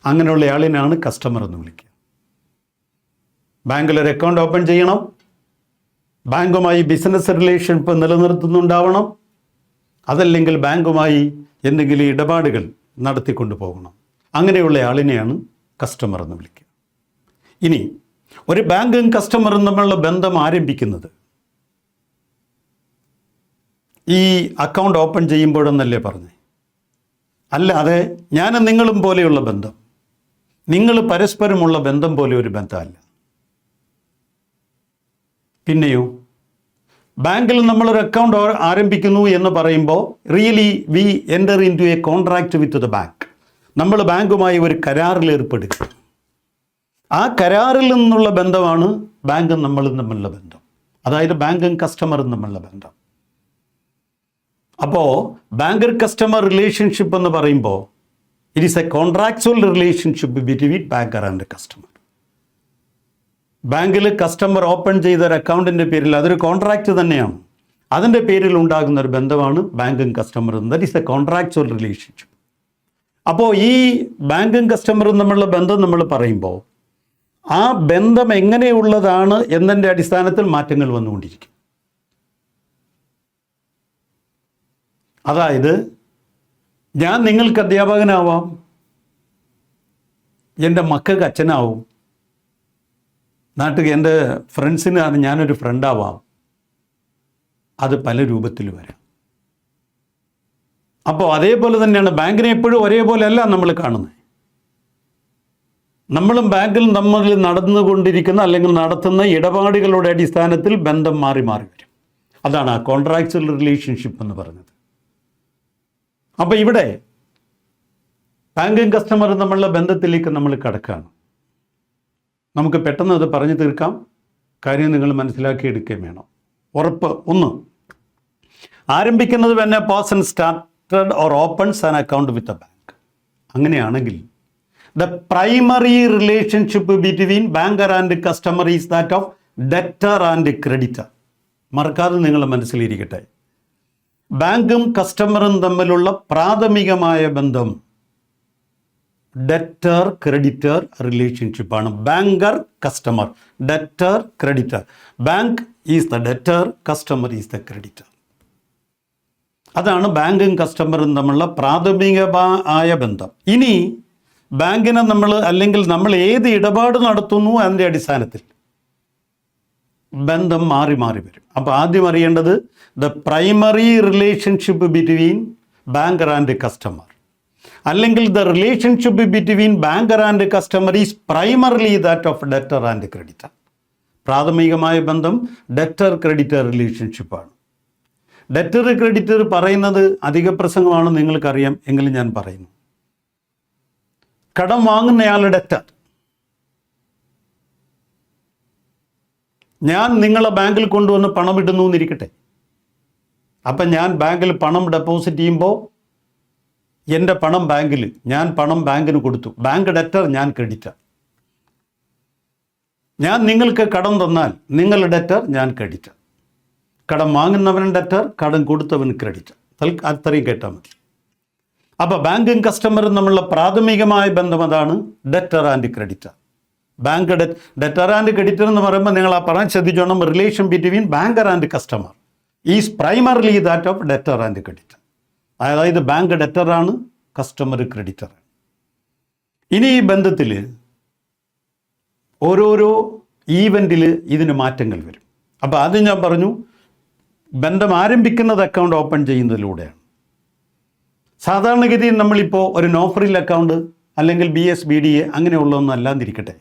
അങ്ങനെയുള്ള ആളിനാണ് customer എന്ന് വിളിക്കുക. ബാങ്കിൽ ഒരു account open ചെയ്യണം, ബാങ്കുമായി ബിസിനസ് റിലേഷൻഷിപ്പ് നിലനിർത്തുന്നുണ്ടാവണം, അതല്ലെങ്കിൽ ബാങ്കുമായി എന്തെങ്കിലും ഇടപാടുകൾ നടത്തിക്കൊണ്ടു പോകണം. അങ്ങനെയുള്ള ആളിനെയാണ് കസ്റ്റമർ എന്ന് വിളിക്കുക. ഇനി ഒരു ബാങ്കും കസ്റ്റമറും തമ്മിലുള്ള ബന്ധം ആരംഭിക്കുന്നത് ഈ അക്കൗണ്ട് ഓപ്പൺ ചെയ്യുമ്പോഴെന്നല്ലേ പറഞ്ഞേ? അല്ലാതെ ഞാനും നിങ്ങളും പോലെയുള്ള ബന്ധം, നിങ്ങൾ പരസ്പരമുള്ള ബന്ധം പോലെ ഒരു ബന്ധമല്ല. പിന്നെയോ ബാങ്കിൽ നമ്മളൊരു അക്കൗണ്ട് ആരംഭിക്കുന്നു എന്ന് പറയുമ്പോൾ really we enter into a contract with the bank. നമ്മൾ ബാങ്കുമായി ഒരു കരാറിൽ ഏർപ്പെടുക. ആ കരാറിൽ നിന്നുള്ള ബന്ധമാണ് ബാങ്കും നമ്മളും തമ്മിലുള്ള ബന്ധം, അതായത് ബാങ്കും കസ്റ്റമറും തമ്മിലുള്ള ബന്ധം. അപ്പോൾ ബാങ്കർ കസ്റ്റമർ റിലേഷൻഷിപ്പ് എന്ന് പറയുമ്പോൾ it is a contractual relationship between banker and customer. ബാങ്കിൽ കസ്റ്റമർ ഓപ്പൺ ചെയ്ത ഒരു അക്കൗണ്ടിൻ്റെ പേരിൽ അതൊരു കോൺട്രാക്റ്റ് തന്നെയാണ്. അതിൻ്റെ പേരിൽ ഉണ്ടാകുന്ന ഒരു ബന്ധമാണ് ബാങ്കും കസ്റ്റമറും. That is a contractual relationship. അപ്പോൾ ഈ ബാങ്കും കസ്റ്റമറും തമ്മിലുള്ള ബന്ധം നമ്മൾ പറയുമ്പോൾ ആ ബന്ധം എങ്ങനെയുള്ളതാണ് എന്നതിൻ്റെ അടിസ്ഥാനത്തിൽ മാറ്റങ്ങൾ വന്നുകൊണ്ടിരിക്കും. അതായത് ഞാൻ നിങ്ങൾക്ക് അധ്യാപകനാവാം, എൻ്റെ മക്കൾക്ക് അച്ഛനാവും, നാട്ടിൽ എൻ്റെ ഫ്രണ്ട്സിന് ഞാനൊരു ഫ്രണ്ടാവാം. അത് പല രൂപത്തിൽ വരാം. അപ്പോൾ അതേപോലെ തന്നെയാണ് ബാങ്കിനെ എപ്പോഴും ഒരേപോലെ അല്ല നമ്മൾ കാണുന്നത്. നമ്മളും ബാങ്കിലും തമ്മിൽ നടന്നുകൊണ്ടിരിക്കുന്ന അല്ലെങ്കിൽ നടത്തുന്ന ഇടപാടുകളുടെ അടിസ്ഥാനത്തിൽ ബന്ധം മാറി മാറി വരും. അതാണ് ആ കോൺട്രാക്ച്വൽ റിലേഷൻഷിപ്പ് എന്ന് പറഞ്ഞത്. അപ്പോൾ ഇവിടെ ബാങ്കും കസ്റ്റമറും തമ്മിലുള്ള ബന്ധത്തിലേക്ക് നമ്മൾ കടക്കുകയാണ്. നമുക്ക് പെട്ടെന്ന് അത് പറഞ്ഞു തീർക്കാം. കാര്യം നിങ്ങൾ മനസ്സിലാക്കിയെടുക്കുകയും വേണം. ഉറപ്പ് ഒന്ന്, ആരംഭിക്കുന്നത് when a person started or opens an account with a bank. അങ്ങനെയാണെങ്കിൽ the primary relationship between banker and customer is that of debtor and creditor. മറക്കാതെ നിങ്ങൾ മനസ്സിലിരിക്കട്ടെ, ബാങ്കും കസ്റ്റമറും തമ്മിലുള്ള പ്രാഥമികമായ ബന്ധം ഡെറ്റർ ക്രെഡിറ്റർ റിലേഷൻഷിപ്പാണ്. Banker customer, debtor creditor. Bank is the debtor, customer is the creditor. അതാണ് ബാങ്കും കസ്റ്റമറും തമ്മിലുള്ള പ്രാഥമികമായ ബന്ധം. ഇനി ബാങ്കിനെ അല്ലെങ്കിൽ നമ്മൾ ഏത് ഇടപാട് നടത്തുന്നു അതിൻ്റെ അടിസ്ഥാനത്തിൽ ബന്ധം മാറി മാറി വരും. അപ്പോൾ ആദ്യം അറിയേണ്ടത് the primary relationship between banker and customer, അല്ലെങ്കിൽ the relationship between banker and customer is primarily that of debtor and creditor. പ്രാഥമികമായ ബന്ധം ഡെറ്റർ ക്രെഡിറ്റർ റിലേഷൻഷിപ്പാണ്. ഡെറ്റർ ക്രെഡിറ്റർ പറയുന്നത് അധിക പ്രസംഗമാണ്, നിങ്ങൾക്കറിയാം, എങ്കിലും ഞാൻ പറയുന്നു. കടം വാങ്ങുന്നയാൾ ഡെറ്റർ. ഞാൻ നിങ്ങളെ ബാങ്കിൽ കൊണ്ടുവന്ന് പണം ഇടുന്നു എന്നിരിക്കട്ടെ. അപ്പം ഞാൻ ബാങ്കിൽ പണം ഡെപ്പോസിറ്റ് ചെയ്യുമ്പോൾ എൻ്റെ പണം ബാങ്കിൽ, ഞാൻ പണം ബാങ്കിന് കൊടുത്തു. ബാങ്ക് ഡെറ്റർ, ഞാൻ ക്രെഡിറ്റർ. ഞാൻ നിങ്ങൾക്ക് കടം തന്നാൽ നിങ്ങൾ ഡെറ്റർ, ഞാൻ ക്രെഡിറ്റർ. കടം വാങ്ങുന്നവൻ ഡെറ്റർ, കടം കൊടുത്തവൻ ക്രെഡിറ്റർ. അത്രയും കേട്ടാൽ മതി. അപ്പോൾ ബാങ്കും കസ്റ്റമറും തമ്മിലുള്ള പ്രാഥമികമായ ബന്ധം അതാണ് debtor and creditor. Bank debtor and creditor എന്ന് പറയുമ്പോൾ നിങ്ങൾ ആ പറയാൻ ശ്രദ്ധിച്ചോണം, relation between banker and customer is primarily that of debtor and creditor. അതായത് ബാങ്ക് ഡെറ്ററാണ്, കസ്റ്റമർ ക്രെഡിറ്ററാണ്. ഇനി ഈ ബന്ധത്തിൽ ഓരോരോ ഈവൻറ്റിൽ ഇതിന് മാറ്റങ്ങൾ വരും. അപ്പോൾ ആദ്യം ഞാൻ പറഞ്ഞു, ബന്ധം ആരംഭിക്കുന്നത് അക്കൗണ്ട് ഓപ്പൺ ചെയ്യുന്നതിലൂടെയാണ്. സാധാരണഗതിയിൽ നമ്മളിപ്പോൾ ഒരു നോഫറിൽ അക്കൗണ്ട് അല്ലെങ്കിൽ BSBDA അങ്ങനെയുള്ളതൊന്നും അല്ലാതിരിക്കട്ടെ.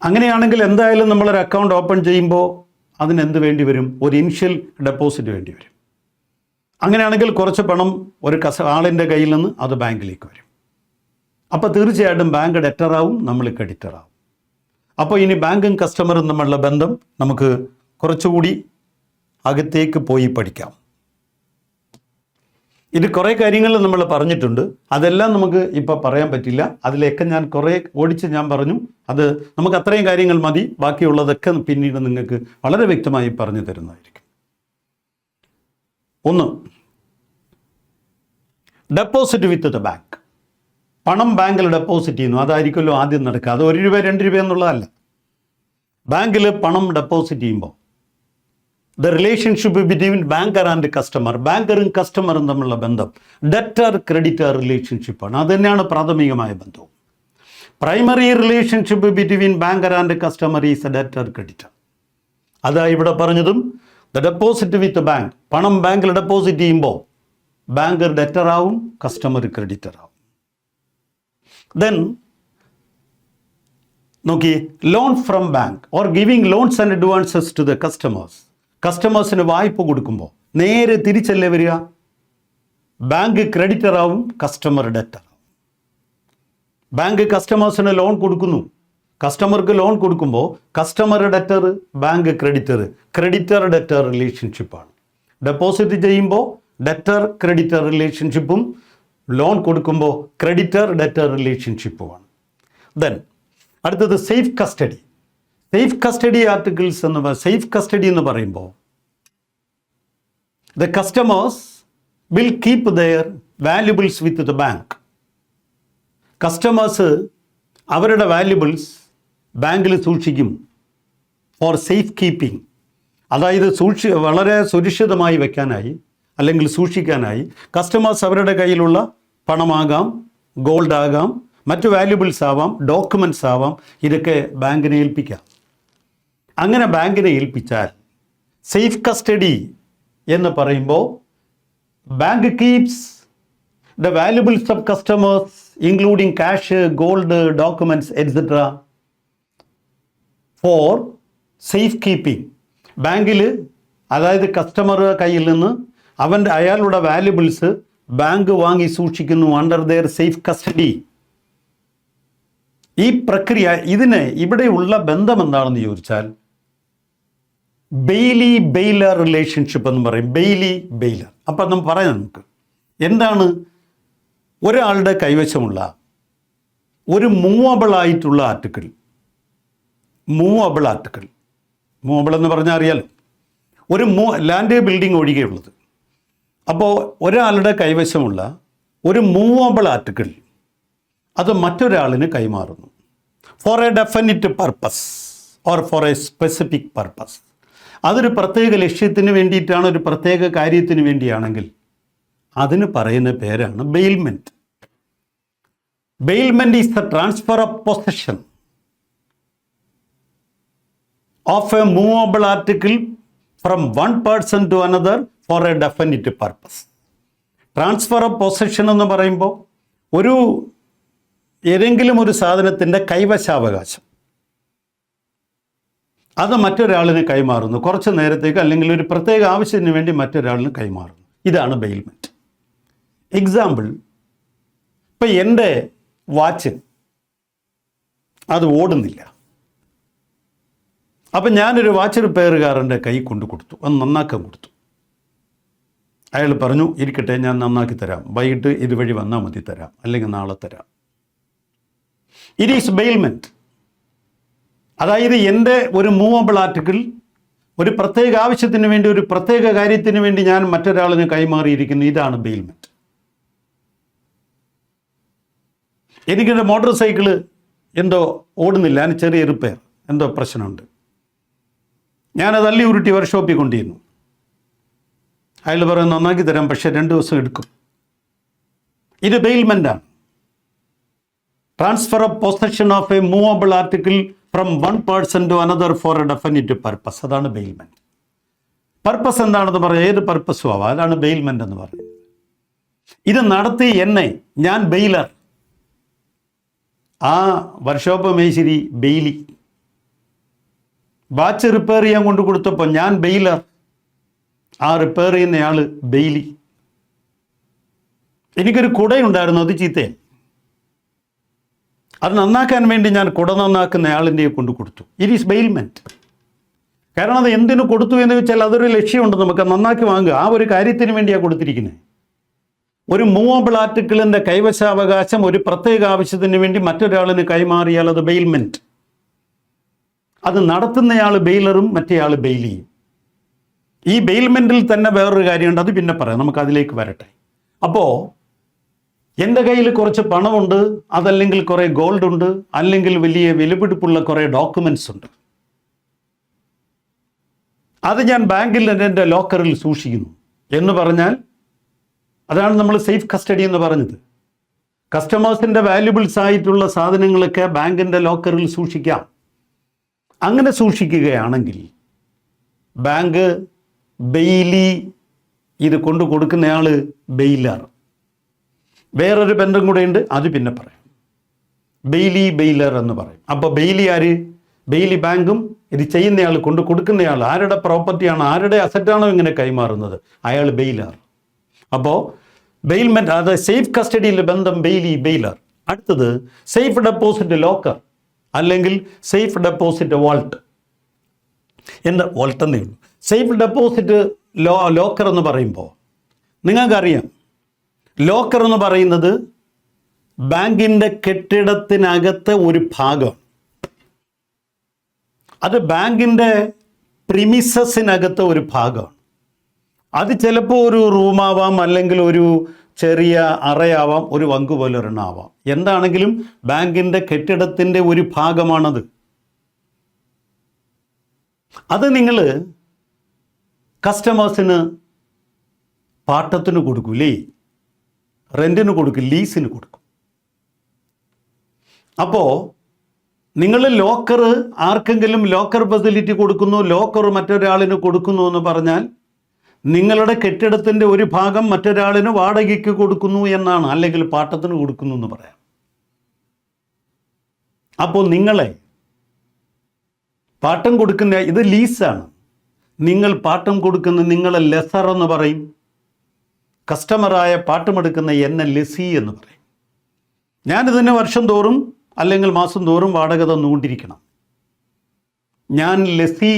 അങ്ങനെയാണെങ്കിൽ എന്തായാലും നമ്മളൊരു അക്കൗണ്ട് ഓപ്പൺ ചെയ്യുമ്പോൾ അതിനെന്ത് വേണ്ടി വരും? ഒരു ഇനിഷ്യൽ ഡെപ്പോസിറ്റ് വേണ്ടി വരും. അങ്ങനെയാണെങ്കിൽ കുറച്ച് പണം ഒരു ആളിൻ്റെ കയ്യിൽ നിന്ന് അത് ബാങ്കിലേക്ക് വരും. അപ്പോൾ തീർച്ചയായിട്ടും ബാങ്ക് ഡെറ്ററാവും, നമ്മൾ ക്രെഡിറ്ററാവും. അപ്പോൾ ഇനി ബാങ്കും കസ്റ്റമറും തമ്മിലുള്ള ബന്ധം നമുക്ക് കുറച്ചുകൂടി അകത്തേക്ക് പോയി പഠിക്കാം. ഇത് കുറേ കാര്യങ്ങൾ നമ്മൾ പറഞ്ഞിട്ടുണ്ട്. അതെല്ലാം നമുക്ക് ഇപ്പോൾ പറയാൻ പറ്റില്ല. അതിലേക്ക് ഞാൻ കുറേ ഓടിച്ച് ഞാൻ പറഞ്ഞു. അത് നമുക്ക് അത്രയും കാര്യങ്ങൾ മതി. ബാക്കിയുള്ളതൊക്കെ പിന്നീട് നിങ്ങൾക്ക് വളരെ വ്യക്തമായി പറഞ്ഞു തരുന്നതായിരിക്കും. ഒന്ന്, ഡെപ്പോസിറ്റ് വിത്ത് ദ ബാങ്ക്. പണം ബാങ്കിൽ ഡെപ്പോസിറ്റ് ചെയ്യുന്നു. അതായിരിക്കുമല്ലോ ആദ്യം നടക്കുക. അത് 1 രൂപ 2 രൂപ എന്നുള്ളതല്ല. ബാങ്കിൽ പണം ഡെപ്പോസിറ്റ് ചെയ്യുമ്പോൾ the relationship between banker and customer, ബാങ്കറും കസ്റ്റമറും തമ്മിലുള്ള ബന്ധം ഡെറ്റർ ക്രെഡിറ്റർ റിലേഷൻഷിപ്പാണ്. അത് തന്നെയാണ് പ്രാഥമികമായ ബന്ധവും. Primary relationship between banker and customer is a debtor creditor. അതാ ഇവിടെ പറഞ്ഞതും ദ ഡെപ്പോസിറ്റ് വിത്ത് ബാങ്ക്. പണം ബാങ്കിൽ ഡെപ്പോസിറ്റ് ചെയ്യുമ്പോൾ ബാങ്കർ ഡെറ്റർ ആവും, കസ്റ്റമർ ക്രെഡിറ്റർ ആവും. ദെൻ നോക്കി, loan from bank or giving loans and advances to the customers. കസ്റ്റമേഴ്സിന് വായ്പ കൊടുക്കുമ്പോൾ നേരെ തിരിച്ചല്ലേ വരിക? ബാങ്ക് ക്രെഡിറ്റർ ആവും, കസ്റ്റമർ ഡെറ്റർ ആവും. ബാങ്ക് കസ്റ്റമേഴ്സിന് ലോൺ കൊടുക്കുന്നു. കസ്റ്റമർക്ക് ലോൺ കൊടുക്കുമ്പോൾ customer debtor, bank creditor, creditor debtor റിലേഷൻഷിപ്പാണ്. ഡെപ്പോസിറ്റ് ചെയ്യുമ്പോൾ ഡെറ്റർ ക്രെഡിറ്റർ റിലേഷൻഷിപ്പും, ലോൺ കൊടുക്കുമ്പോൾ ക്രെഡിറ്റർ ഡെറ്റർ റിലേഷൻഷിപ്പുമാണ്. ദെൻ അടുത്തത് safe custody. Safe custody articles safe custody എന്ന് പറയുമ്പോൾ the customers will keep their valuables with the bank. Customers അവരുടെ വാല്യുബിൾസ് ബാങ്കിൽ സൂക്ഷിക്കും ഫോർ സേഫ് കീപ്പിംഗ്. അതായത് വളരെ സുരക്ഷിതമായി വെക്കാനായി അല്ലെങ്കിൽ സൂക്ഷിക്കാനായി കസ്റ്റമേഴ്സ് അവരുടെ കയ്യിലുള്ള പണമാകാം, ഗോൾഡ് ആകാം, മറ്റു വാല്യുബിൾസ് ആവാം, ഡോക്യുമെൻറ്റ്സ് ആവാം, ഇതൊക്കെ ബാങ്കിനെ ഏൽപ്പിക്കാം. അങ്ങനെ ബാങ്കിനെ ഏൽപ്പിച്ചാൽ സേഫ് കസ്റ്റഡി എന്ന് പറയുമ്പോൾ bank keeps the valuables of customers including cash, gold, documents et cetera four safe keeping. ബാങ്കിൽ, അതായത് കസ്റ്റമർ കയ്യിൽ നിന്ന് അയാളുടെ വാല്യുബിൾസ് ബാങ്ക് വാങ്ങി സൂക്ഷിക്കുന്നു അണ്ടർ ദെയർ സേഫ് കസ്റ്റഡി. ഈ പ്രക്രിയ, ഇവിടെയുള്ള ബന്ധം എന്താണെന്ന് ചോദിച്ചാൽ ബെയിലി ബെയിലർ റിലേഷൻഷിപ്പ് എന്ന് പറയും. Bailey baler. അപ്പം നമുക്ക് പറയാം, നമുക്ക് എന്താണ് ഒരാളുടെ കൈവശമുള്ള ഒരു മൂവബിൾ ആയിട്ടുള്ള ആർട്ടിക്കിൾ. മൂവബിൾ എന്ന് പറഞ്ഞാൽ അറിയാലോ, ഒരു ലാൻഡ് ബിൽഡിംഗ് ഒഴികെയുള്ളത്. അപ്പോൾ ഒരാളുടെ കൈവശമുള്ള ഒരു മൂവബിൾ ആർട്ടിക്കിൾ അത് മറ്റൊരാളിന് കൈമാറുന്നു for a definite purpose or for a specific purpose. അതൊരു പ്രത്യേക ലക്ഷ്യത്തിന് വേണ്ടിയിട്ടാണ്, ഒരു പ്രത്യേക കാര്യത്തിന് വേണ്ടിയാണെങ്കിൽ അതിന് പറയുന്ന പേരാണ് bailment. Bailment is the transfer of possession of a movable article from one person to another for a definite purpose. Transfer of possession എന്ന് പറയുമ്പോൾ ഏതെങ്കിലും ഒരു സാധനത്തിൻ്റെ കൈവശാവകാശം അത് മറ്റൊരാളിന് കൈമാറുന്നു, കുറച്ച് നേരത്തേക്ക് അല്ലെങ്കിൽ ഒരു പ്രത്യേക ആവശ്യത്തിന് വേണ്ടി മറ്റൊരാളിന് കൈമാറുന്നു. ഇതാണ് ബെയിൽമെൻറ്റ്. എക്സാമ്പിൾ, ഇപ്പം എൻ്റെ വാച്ച് അത് ഓടുന്നില്ല. അപ്പം ഞാനൊരു വാച്ച് റിപ്പയറുകാരൻ്റെ കൈ കൊണ്ടു കൊടുത്തു, അത് നന്നാക്കാൻ കൊടുത്തു. അയാൾ പറഞ്ഞു, ഇരിക്കട്ടെ, ഞാൻ നന്നാക്കി തരാം, വൈകിട്ട് ഇതുവഴി വന്നാൽ മതി, തരാം, അല്ലെങ്കിൽ നാളെ തരാം. It is bailment. അതായത് എൻ്റെ ഒരു മൂവബിൾ ആർട്ടിക്കിൾ ഒരു പ്രത്യേക ആവശ്യത്തിന് വേണ്ടി, ഒരു പ്രത്യേക കാര്യത്തിന് വേണ്ടി ഞാൻ മറ്റൊരാളിന് കൈമാറിയിരിക്കുന്നു. ഇതാണ് ബെയിൽമെൻറ്റ്. എനിക്കൊരു മോട്ടോർ സൈക്കിള് എന്തോ ഓടുന്നില്ല, അതിന് ചെറിയ റിപ്പയർ, എന്തോ പ്രശ്നമുണ്ട്. ഞാനത് അല്ലി ഉരുട്ടി വർക്ക്ഷോപ്പിൽ കൊണ്ടുവന്നു. അയാൾ പറയും, നന്നാക്കി തരാം, പക്ഷേ 2 ദിവസം എടുക്കും. ഇത് ബെയിൽമെൻറ്റാണ്. Transfer of possession of a movable article from one person to another for a definite purpose. അതാണ് ബെയിൽമെൻറ്റ്. പർപ്പസ് എന്താണെന്ന് പറയാം, ഏത് പർപ്പസും ആവാം. അതാണ് ബെയിൽമെൻറ്റ് എന്ന് പറയുന്നത്. ഇത് നടത്തി ഞാൻ ബെയിലർ, ആ വർക്ക്ഷോപ്പ് മേശിരി ബെയിലി. വാച്ച് റിപ്പയർ ചെയ്യാൻ കൊണ്ടു കൊടുത്തപ്പോൾ ഞാൻ ബെയിലർ, ആ റിപ്പയർ ചെയ്യുന്നയാൾ ബെയിലി. എനിക്കൊരു കുടയുണ്ടായിരുന്നു, അത് ചീത്തയായി. അത് നന്നാക്കാൻ വേണ്ടി ഞാൻ കുട നന്നാക്കുന്ന ആളിൻ്റെ കൊണ്ടു കൊടുത്തു. It is bailment. കാരണം അത് എന്തിനു കൊടുത്തു എന്ന് വെച്ചാൽ അതൊരു ലക്ഷ്യമുണ്ട്, നമുക്ക് നന്നാക്കി വാങ്ങുക, ആ ഒരു കാര്യത്തിന് വേണ്ടിയാണ് കൊടുത്തിരിക്കുന്നത്. ഒരു മൂവബിൾ ആർട്ടിക്കിളിൻ്റെ കൈവശാവകാശം ഒരു പ്രത്യേക ആവശ്യത്തിന് വേണ്ടി മറ്റൊരാളിന് കൈമാറിയാൽ അത് ബെയിൽമെൻറ്റ്. അത് നടത്തുന്നയാൾ ബെയിലറും മറ്റേയാൾ ബെയിലിയും. ഈ ബെയിൽമെൻറ്റിൽ തന്നെ വേറൊരു കാര്യമുണ്ട്, അത് പിന്നെ പറയാം, നമുക്ക് അതിലേക്ക് വരട്ടെ. അപ്പോൾ എൻ്റെ കയ്യിൽ കുറച്ച് പണമുണ്ട്, അതല്ലെങ്കിൽ കുറേ ഗോൾഡ് ഉണ്ട്, അല്ലെങ്കിൽ വലിയ വിലപിടിപ്പുള്ള കുറേ ഡോക്യുമെൻറ്റ്സ് ഉണ്ട്. അത് ഞാൻ ബാങ്കിൽ എൻ്റെ ലോക്കറിൽ സൂക്ഷിക്കുന്നു എന്ന് പറഞ്ഞാൽ അതാണ് നമ്മൾ സേഫ് കസ്റ്റഡി എന്ന് പറഞ്ഞത്. കസ്റ്റമേഴ്സിൻ്റെ വാല്യുബിൾസ് ആയിട്ടുള്ള സാധനങ്ങളൊക്കെ ബാങ്കിൻ്റെ ലോക്കറിൽ സൂക്ഷിക്കാം. അങ്ങനെ സൂക്ഷിക്കുകയാണെങ്കിൽ ബാങ്ക് ബെയിലി, ഇത് കൊണ്ടു കൊടുക്കുന്നയാൾ ബെയിലർ. വേറൊരു ബന്ധം കൂടെയുണ്ട്, അത് പിന്നെ പറയാം. ബെയിലി ബെയിലർ എന്ന് പറയും. അപ്പോൾ ബെയിലി ആര്? ബെയിലി ബാങ്കും ഇത് ചെയ്യുന്നയാൾ, കൊണ്ടു കൊടുക്കുന്നയാൾ, ആരുടെ പ്രോപ്പർട്ടിയാണ്, ആരുടെ അസറ്റാണോ ഇങ്ങനെ കൈമാറുന്നത്, അയാൾ ബെയിലർ. അപ്പോൾ ബെയിൽമെൻറ്റ്, അത് സേഫ് കസ്റ്റഡിയിലെ ബന്ധം ബെയിലി ബെയിലർ. അടുത്തത് സേഫ് ഡെപ്പോസിറ്റ് ലോക്കർ അല്ലെങ്കിൽ സേഫ് ഡെപ്പോസിറ്റ് വാൾട്ട്. എന്താ വാൾട്ട് എന്നേ ഉള്ളൂ. സേഫ് ഡെപ്പോസിറ്റ് ലോക്കർ എന്ന് പറയുമ്പോൾ നിങ്ങൾക്കറിയാം, ലോക്കർ എന്ന് പറയുന്നത് ബാങ്കിൻ്റെ കെട്ടിടത്തിനകത്തെ ഒരു ഭാഗമാണ്. അത് ബാങ്കിൻ്റെ പ്രിമിസസിനകത്തെ ഒരു ഭാഗമാണ്. അത് ചിലപ്പോൾ ഒരു റൂമാവാം, അല്ലെങ്കിൽ ഒരു ചെറിയ അറയാവാം, ഒരു വങ്ക് പോലെ ഒരെണ്ണാവാം. എന്താണെങ്കിലും ബാങ്കിൻ്റെ കെട്ടിടത്തിൻ്റെ ഒരു ഭാഗമാണത്. അത് നിങ്ങൾ കസ്റ്റമേഴ്സിന് പാട്ടത്തിന് കൊടുക്കൂലേ, റെൻറ്റിന് കൊടുക്കും, ലീസിന് കൊടുക്കും. അപ്പോൾ നിങ്ങൾ ലോക്കർ ആർക്കെങ്കിലും ലോക്കർ ഫെസിലിറ്റി കൊടുക്കുന്നു, ലോക്കർ മറ്റൊരാളിന് കൊടുക്കുന്നു എന്ന് പറഞ്ഞാൽ നിങ്ങളുടെ കെട്ടിടത്തിൻ്റെ ഒരു ഭാഗം മറ്റൊരാളിന് വാടകയ്ക്ക് കൊടുക്കുന്നു എന്നാണ്, അല്ലെങ്കിൽ പാട്ടത്തിന് കൊടുക്കുന്നു എന്ന് പറയാം. അപ്പോൾ നിങ്ങളെ പാട്ടം കൊടുക്കുന്ന, ഇത് ലീസാണ്, നിങ്ങൾ പാട്ടം കൊടുക്കുന്ന നിങ്ങളെ ലെസർ എന്ന് പറയും. കസ്റ്റമറായ പാട്ടമെടുക്കുന്ന എന്നെ ലെസി എന്ന് പറയും. ഞാനിതിന് വർഷം തോറും അല്ലെങ്കിൽ മാസം തോറും വാടക തന്നുകൊണ്ടിരിക്കണം. ഞാൻ ലെസി,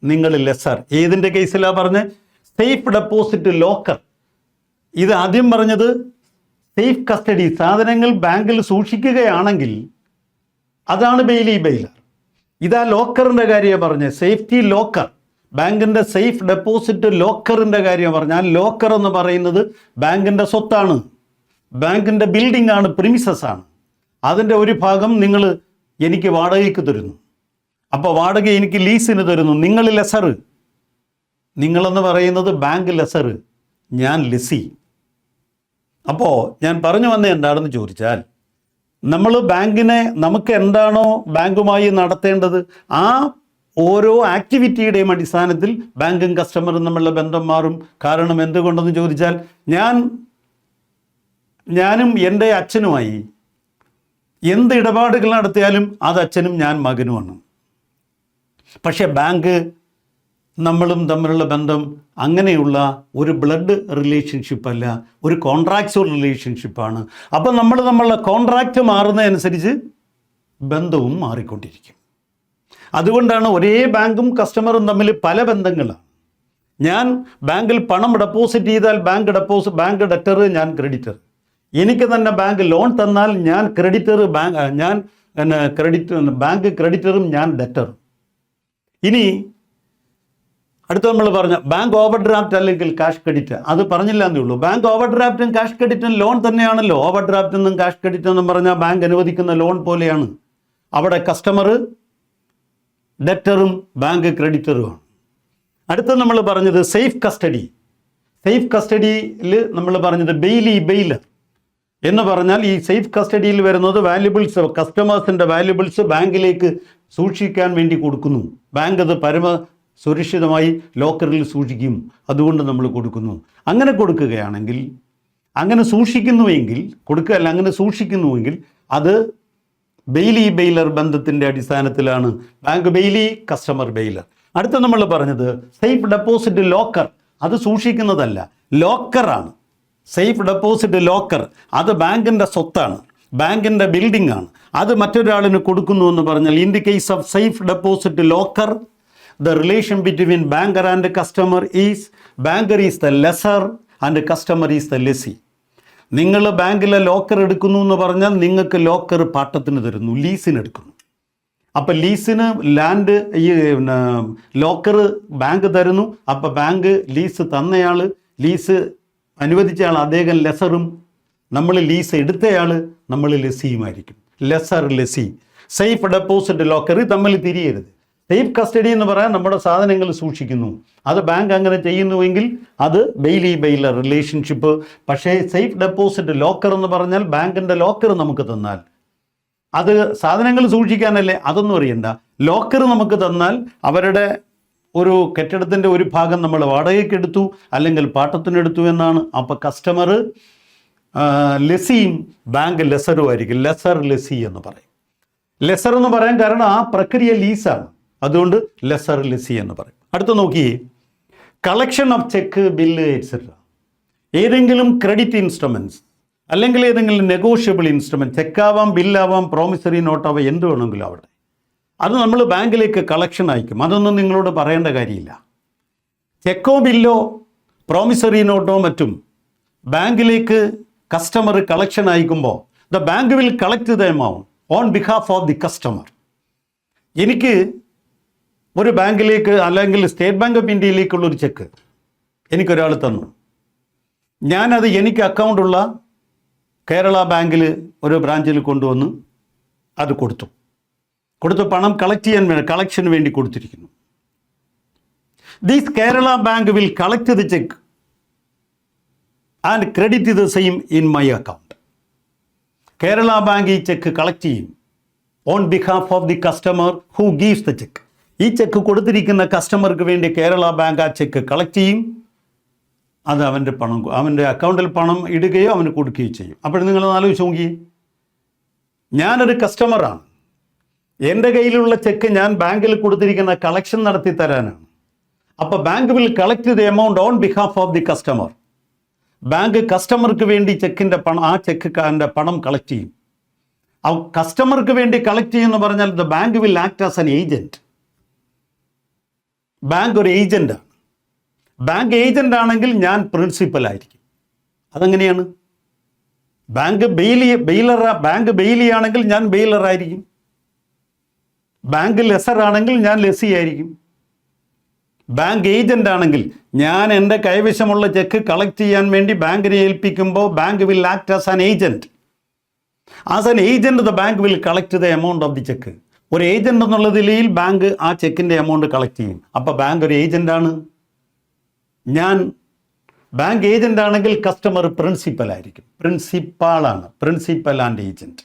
നിങ്ങൾ ലെസർ. ഏതിൻ്റെ കേസിലാണ് പറഞ്ഞ്? Safe deposit locker. ഇത് ആദ്യം പറഞ്ഞത് സേഫ് കസ്റ്റഡി, സാധനങ്ങൾ ബാങ്കിൽ സൂക്ഷിക്കുകയാണെങ്കിൽ അതാണ് ബെയിലി ബെയിലർ. ഇതാ ലോക്കറിൻ്റെ കാര്യമാണ് പറഞ്ഞത്, സേഫ്റ്റി ലോക്കർ. ബാങ്കിൻ്റെ സേഫ് ഡെപ്പോസിറ്റ് ലോക്കറിൻ്റെ കാര്യം പറഞ്ഞാൽ, ലോക്കർ എന്ന് പറയുന്നത് ബാങ്കിൻ്റെ സ്വത്താണ്, ബാങ്കിൻ്റെ ബിൽഡിംഗ് ആണ്, പ്രിമിസസ് ആണ്. അതിൻ്റെ ഒരു ഭാഗം നിങ്ങൾ എനിക്ക് വാടകയ്ക്ക് തരുന്നു. അപ്പോൾ വാടക എനിക്ക് ലീസിന് തരുന്നു. നിങ്ങൾ ലെസർ, നിങ്ങളെന്ന് പറയുന്നത് ബാങ്ക് ലെസർ, ഞാൻ ലെസി. അപ്പോൾ ഞാൻ പറഞ്ഞു വന്നത് എന്താണെന്ന് ചോദിച്ചാൽ, നമ്മൾ ബാങ്കിനെ, നമുക്ക് എന്താണോ ബാങ്കുമായി നടത്തേണ്ടത്, ആ ഓരോ ആക്ടിവിറ്റിയുടെയും അടിസ്ഥാനത്തിൽ ബാങ്കും കസ്റ്റമറും തമ്മിലുള്ള ബന്ധം മാറും. കാരണം എന്തുകൊണ്ടെന്ന് ചോദിച്ചാൽ, ഞാനും എൻ്റെ അച്ഛനുമായി എന്ത് ഇടപാടുകൾ നടത്തിയാലും അത് അച്ഛനും ഞാൻ മകനുമാണ്. പക്ഷേ ബാങ്ക് നമ്മളും തമ്മിലുള്ള ബന്ധം അങ്ങനെയുള്ള ഒരു ബ്ലഡ് റിലേഷൻഷിപ്പ് അല്ല, ഒരു കോൺട്രാക്ച്വൽ റിലേഷൻഷിപ്പാണ്. അപ്പം നമ്മളുടെ കോൺട്രാക്റ്റ് മാറുന്നതനുസരിച്ച് ബന്ധവും മാറിക്കൊണ്ടിരിക്കും. അതുകൊണ്ടാണ് ഒരേ ബാങ്കും കസ്റ്റമറും തമ്മിൽ പല ബന്ധങ്ങളാണ്. ഞാൻ ബാങ്കിൽ പണം ഡെപ്പോസിറ്റ് ചെയ്താൽ ബാങ്ക് ഡെറ്റർ, ഞാൻ ക്രെഡിറ്റർ. എനിക്ക് തന്നെ ബാങ്ക് ലോൺ തന്നാൽ ഞാൻ ക്രെഡിറ്റർ, ബാങ്ക് ക്രെഡിറ്ററും ഞാൻ ഡെറ്ററും. ഇനി അടുത്ത നമ്മൾ പറഞ്ഞ ബാങ്ക് ഓവർ ഡ്രാഫ്റ്റ് അല്ലെങ്കിൽ കാഷ് ക്രെഡിറ്റ്, അത് പറഞ്ഞില്ല എന്നേ ഉള്ളൂ. ബാങ്ക് ഓവർ ഡ്രാഫ്റ്റും കാഷ് ക്രെഡിറ്റും ലോൺ തന്നെയാണല്ലോ. ഓവർ ഡ്രാഫ്റ്റ് എന്നും കാഷ് ക്രെഡിറ്റ് എന്നും പറഞ്ഞാൽ ബാങ്ക് അനുവദിക്കുന്ന ലോൺ പോലെയാണ്. അവിടെ കസ്റ്റമർ ഡെറ്ററും ബാങ്ക് ക്രെഡിറ്ററുമാണ്. അടുത്ത നമ്മൾ പറഞ്ഞത് സേഫ് കസ്റ്റഡി. സേഫ് കസ്റ്റഡിയിൽ നമ്മൾ പറഞ്ഞത് ബെയിലി ബെയിലർ എന്ന് പറഞ്ഞാൽ, ഈ സേഫ് കസ്റ്റഡിയിൽ വരുന്നത് വാല്യുബിൾസ്, കസ്റ്റമേഴ്സിൻ്റെ വാല്യുബിൾസ് ബാങ്കിലേക്ക് സൂക്ഷിക്കാൻ വേണ്ടി കൊടുക്കുന്നു. ബാങ്ക് അത് സുരക്ഷിതമായി ലോക്കറിൽ സൂക്ഷിക്കും, അതുകൊണ്ട് നമ്മൾ കൊടുക്കുന്നു. അങ്ങനെ കൊടുക്കുകയാണെങ്കിൽ, അങ്ങനെ സൂക്ഷിക്കുന്നുവെങ്കിൽ, കൊടുക്കുകയല്ല, അങ്ങനെ സൂക്ഷിക്കുന്നുവെങ്കിൽ അത് ബെയിലി ബെയിലർ ബന്ധത്തിൻ്റെ അടിസ്ഥാനത്തിലാണ്. Bank Bailey, customer baler. അടുത്ത നമ്മൾ പറഞ്ഞത് സേഫ് ഡെപ്പോസിറ്റ് ലോക്കർ. അത് സൂക്ഷിക്കുന്നതല്ല, ലോക്കറാണ്. സേഫ് ഡെപ്പോസിറ്റ് ലോക്കർ അത് ബാങ്കിൻ്റെ സ്വത്താണ്, ബാങ്കിൻ്റെ ബിൽഡിംഗ് ആണ്. അത് മറ്റൊരാളിന് കൊടുക്കുന്നു എന്ന് പറഞ്ഞാൽ, in the case of safe deposit locker, the relation between banker and customer is, banker is the lessor and customer is the lessee. നിങ്ങൾ ബാങ്കിലെ ലോക്കർ എടുക്കുന്നു എന്ന് പറഞ്ഞാൽ നിങ്ങൾക്ക് ലോക്കർ പാട്ടത്തിന് തരുന്നു, ലീസിന് എടുക്കുന്നു. അപ്പം ലീസിന് ലാൻഡ് ഈ ലോക്കർ ബാങ്ക് തരുന്നു. അപ്പം ബാങ്ക് ലീസ് തന്നയാൾ, ലീസ് അനുവദിച്ചയാൾ അദ്ദേഹം ലെസറും, നമ്മൾ ലീസ് എടുത്തയാൾ നമ്മൾ ലെസിയുമായിരിക്കും. Lessor lessee. Safe deposit locker തമ്മിൽ തിരിയരുത്. സേഫ് കസ്റ്റഡി എന്ന് പറയാൻ നമ്മുടെ സാധനങ്ങൾ സൂക്ഷിക്കുന്നു. അത് ബാങ്ക് അങ്ങനെ ചെയ്യുന്നുവെങ്കിൽ അത് ബെയിലി ബെയിലർ റിലേഷൻഷിപ്പ്. പക്ഷേ സേഫ് ഡെപ്പോസിറ്റ് ലോക്കർ എന്ന് പറഞ്ഞാൽ ബാങ്കിൻ്റെ ലോക്കർ നമുക്ക് തന്നാൽ അത് സാധനങ്ങൾ സൂക്ഷിക്കാനല്ലേ, അതൊന്നും അറിയണ്ട. ലോക്കർ നമുക്ക് തന്നാൽ അവരുടെ ഒരു കെട്ടിടത്തിൻ്റെ ഒരു ഭാഗം നമ്മൾ വാടകയ്ക്ക് എടുത്തു അല്ലെങ്കിൽ പാട്ടത്തിനെടുത്തു എന്നാണ്. അപ്പോൾ കസ്റ്റമർ ലെസിയും ബാങ്ക് ലെസറും ആയിരിക്കും. ലെസർ ലെസി എന്ന് പറയും. ലെസർ എന്ന് പറയാൻ കാരണം ആ പ്രക്രിയ ലീസാണ്, അതുകൊണ്ട് ലെസർ ലെസി എന്ന് പറയും. അടുത്ത നോക്കിയേ, collection of cheque, bill etcetera. ഏതെങ്കിലും ക്രെഡിറ്റ് ഇൻസ്ട്രുമെൻറ്റ്സ് അല്ലെങ്കിൽ ഏതെങ്കിലും നെഗോഷ്യബിൾ ഇൻസ്ട്രുമെൻറ്റ്, ചെക്കാവാം, ബില്ലാവാം, പ്രോമിസറി നോട്ടാവാം, എന്ത് വേണമെങ്കിലും ആവട്ടെ, അത് നമ്മൾ ബാങ്കിലേക്ക് കളക്ഷൻ അയക്കും. അതൊന്നും നിങ്ങളോട് പറയേണ്ട കാര്യമില്ല. ചെക്കോ ബില്ലോ പ്രോമിസറി നോട്ടോ മറ്റും ബാങ്കിലേക്ക് കസ്റ്റമർ കളക്ഷൻ അയക്കുമ്പോൾ the bank will collect the amount on behalf of the customer. എനിക്ക് ഒരു ബാങ്കിലേക്ക് അല്ലെങ്കിൽ സ്റ്റേറ്റ് ബാങ്ക് ഓഫ് ഇന്ത്യയിലേക്കുള്ളൊരു ചെക്ക് എനിക്കൊരാൾ തന്നു. ഞാനത് എനിക്ക് അക്കൗണ്ടുള്ള കേരള ബാങ്കിൽ ഒരു ബ്രാഞ്ചിൽ കൊണ്ടുവന്ന് അത് കൊടുത്തു പണം കളക്ട് ചെയ്യാൻ വേണ്ടി, കളക്ഷന് വേണ്ടി കൊടുത്തിരിക്കുന്നു. This Kerala bank will collect the cheque and credit the same in my account. Kerala bank ഈ ചെക്ക് കളക്ട് ചെയ്യും on behalf of the customer who gives the cheque. ഈ ചെക്ക് കൊടുത്തിരിക്കുന്ന കസ്റ്റമർക്ക് വേണ്ടി കേരള ബാങ്ക് ആ ചെക്ക് കളക്ട് ചെയ്യും. അത് അവൻ്റെ അക്കൗണ്ടിൽ പണം ഇടുകയോ അവന് കൊടുക്കുകയോ ചെയ്യും. അപ്പോൾ നിങ്ങൾ ആലോചിച്ച് നോക്കി, ഞാനൊരു കസ്റ്റമറാണ്, എൻ്റെ കയ്യിലുള്ള ചെക്ക് ഞാൻ ബാങ്കിൽ കൊടുത്തിരിക്കുന്ന കളക്ഷൻ നടത്തി തരാനാണ്. അപ്പോൾ bank will collect the amount on behalf of the customer. Bank കസ്റ്റമർക്ക് വേണ്ടി ചെക്കിൻ്റെ പണം, ആ ചെക്കിൻ്റെ പണം കളക്ട് ചെയ്യും. ആ കസ്റ്റമർക്ക് വേണ്ടി കളക്ട് ചെയ്യുമെന്ന് പറഞ്ഞാൽ the bank will act as an agent. Bank ഒരു ഏജൻ്റാണ്. ബാങ്ക് ഏജൻ്റ് ആണെങ്കിൽ ഞാൻ പ്രിൻസിപ്പൽ ആയിരിക്കും. അതെങ്ങനെയാണ്? ബാങ്ക് ബെയിലി ആണെങ്കിൽ ഞാൻ ബെയിലർ ആയിരിക്കും. ബാങ്ക് ലെസർ ആണെങ്കിൽ ഞാൻ ലെസി ആയിരിക്കും. ബാങ്ക് ഏജൻ്റ് ആണെങ്കിൽ ഞാൻ എൻ്റെ കൈവശമുള്ള ചെക്ക് കളക്ട് ചെയ്യാൻ വേണ്ടി ബാങ്കിനെ ഏൽപ്പിക്കുമ്പോൾ bank will act as an agent. As an agent the bank will collect the amount of the cheque. ഒരു ഏജൻ്റ് എന്നുള്ള നിലയിൽ ബാങ്ക് ആ ചെക്കിൻ്റെ എമൗണ്ട് കളക്ട് ചെയ്യും. അപ്പോൾ ബാങ്ക് ഒരു ഏജൻ്റാണ്. ഞാൻ ബാങ്ക് ഏജൻ്റ് ആണെങ്കിൽ കസ്റ്റമർ പ്രിൻസിപ്പൽ ആയിരിക്കും. പ്രിൻസിപ്പാളാണ്, പ്രിൻസിപ്പൽ ആൻഡ് ഏജൻറ്റ്.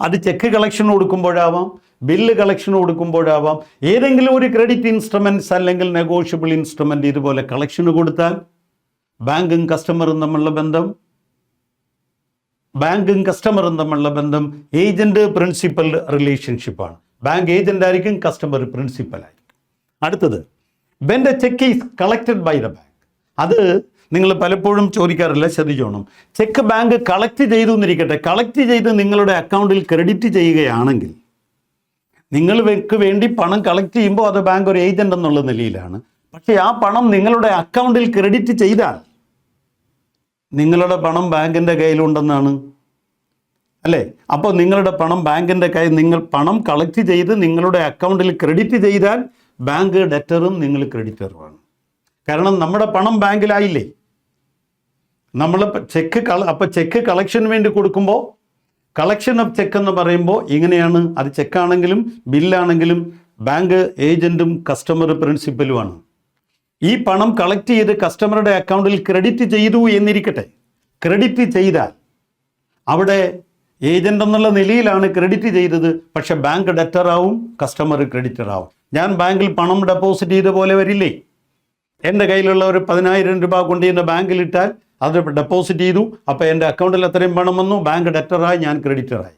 അത് ചെക്ക് കളക്ഷൻ കൊടുക്കുമ്പോഴാവാം, ബില്ല് കളക്ഷൻ കൊടുക്കുമ്പോഴാവാം, ഏതെങ്കിലും ഒരു ക്രെഡിറ്റ് ഇൻസ്ട്രുമെൻറ്റ്സ് അല്ലെങ്കിൽ നെഗോഷ്യബിൾ ഇൻസ്ട്രുമെൻ്റ് ഇതുപോലെ കളക്ഷന് കൊടുത്താൽ ബാങ്കും കസ്റ്റമറും തമ്മിലുള്ള ബന്ധം ഏജൻറ്റ് പ്രിൻസിപ്പൽ റിലേഷൻഷിപ്പാണ്. ബാങ്ക് ഏജൻ്റ് ആയിരിക്കും, കസ്റ്റമർ പ്രിൻസിപ്പൽ ആയിരിക്കും. അടുത്തത്, when the cheque is collected by the bank. അത് നിങ്ങൾ പലപ്പോഴും ചോദിക്കാറില്ല, ശ്രദ്ധിച്ചോണം. ചെക്ക് ബാങ്ക് കളക്ട് ചെയ്തു എന്നിരിക്കട്ടെ, കളക്ട് ചെയ്ത് നിങ്ങളുടെ അക്കൗണ്ടിൽ ക്രെഡിറ്റ് ചെയ്യുകയാണെങ്കിൽ, നിങ്ങൾക്ക് വേണ്ടി പണം കളക്ട് ചെയ്യുമ്പോൾ അത് ബാങ്ക് ഒരു ഏജൻ്റ് എന്നുള്ള നിലയിലാണ്. പക്ഷേ ആ പണം നിങ്ങളുടെ അക്കൗണ്ടിൽ ക്രെഡിറ്റ് ചെയ്താൽ നിങ്ങളുടെ പണം ബാങ്കിൻ്റെ കയ്യിലുണ്ടെന്നാണ് അല്ലേ? അപ്പോൾ നിങ്ങളുടെ പണം ബാങ്കിൻ്റെ കയ്യിൽ, നിങ്ങൾ പണം കളക്ട് ചെയ്ത് നിങ്ങളുടെ അക്കൗണ്ടിൽ ക്രെഡിറ്റ് ചെയ്താൽ ബാങ്ക് ഡെറ്ററും നിങ്ങൾ ക്രെഡിറ്ററുമാണ്. കാരണം നമ്മുടെ പണം ബാങ്കിലായില്ലേ. നമ്മൾ ചെക്ക് കളക്ഷന് വേണ്ടി കൊടുക്കുമ്പോൾ കളക്ഷൻ ഓഫ് ചെക്ക് എന്ന് പറയുമ്പോൾ ഇങ്ങനെയാണ്. അത് ചെക്കാണെങ്കിലും ബില്ലാണെങ്കിലും ബാങ്ക് ഏജൻറ്റും കസ്റ്റമർ പ്രിൻസിപ്പലുമാണ്. ഈ പണം കളക്ട് ചെയ്ത് കസ്റ്റമറുടെ അക്കൗണ്ടിൽ ക്രെഡിറ്റ് ചെയ്തു എന്നിരിക്കട്ടെ. ക്രെഡിറ്റ് ചെയ്താൽ അവിടെ ഏജൻ്റ് എന്നുള്ള നിലയിലാണ് ക്രെഡിറ്റ് ചെയ്തത്. പക്ഷെ ബാങ്ക് ഡെറ്ററാവും, കസ്റ്റമർ ക്രെഡിറ്ററാവും. ഞാൻ ബാങ്കിൽ പണം ഡെപ്പോസിറ്റ് ചെയ്ത പോലെ വരില്ലേ? എൻ്റെ കയ്യിലുള്ള ഒരു 10,000 രൂപ കൊണ്ട് എൻ്റെ ബാങ്കിലിട്ടാൽ അത് ഡെപ്പോസിറ്റ് ചെയ്തു. അപ്പോൾ എൻ്റെ അക്കൗണ്ടിൽ അത്രയും പണം വന്നു, ബാങ്ക് ഡെറ്ററായി, ഞാൻ ക്രെഡിറ്ററായി.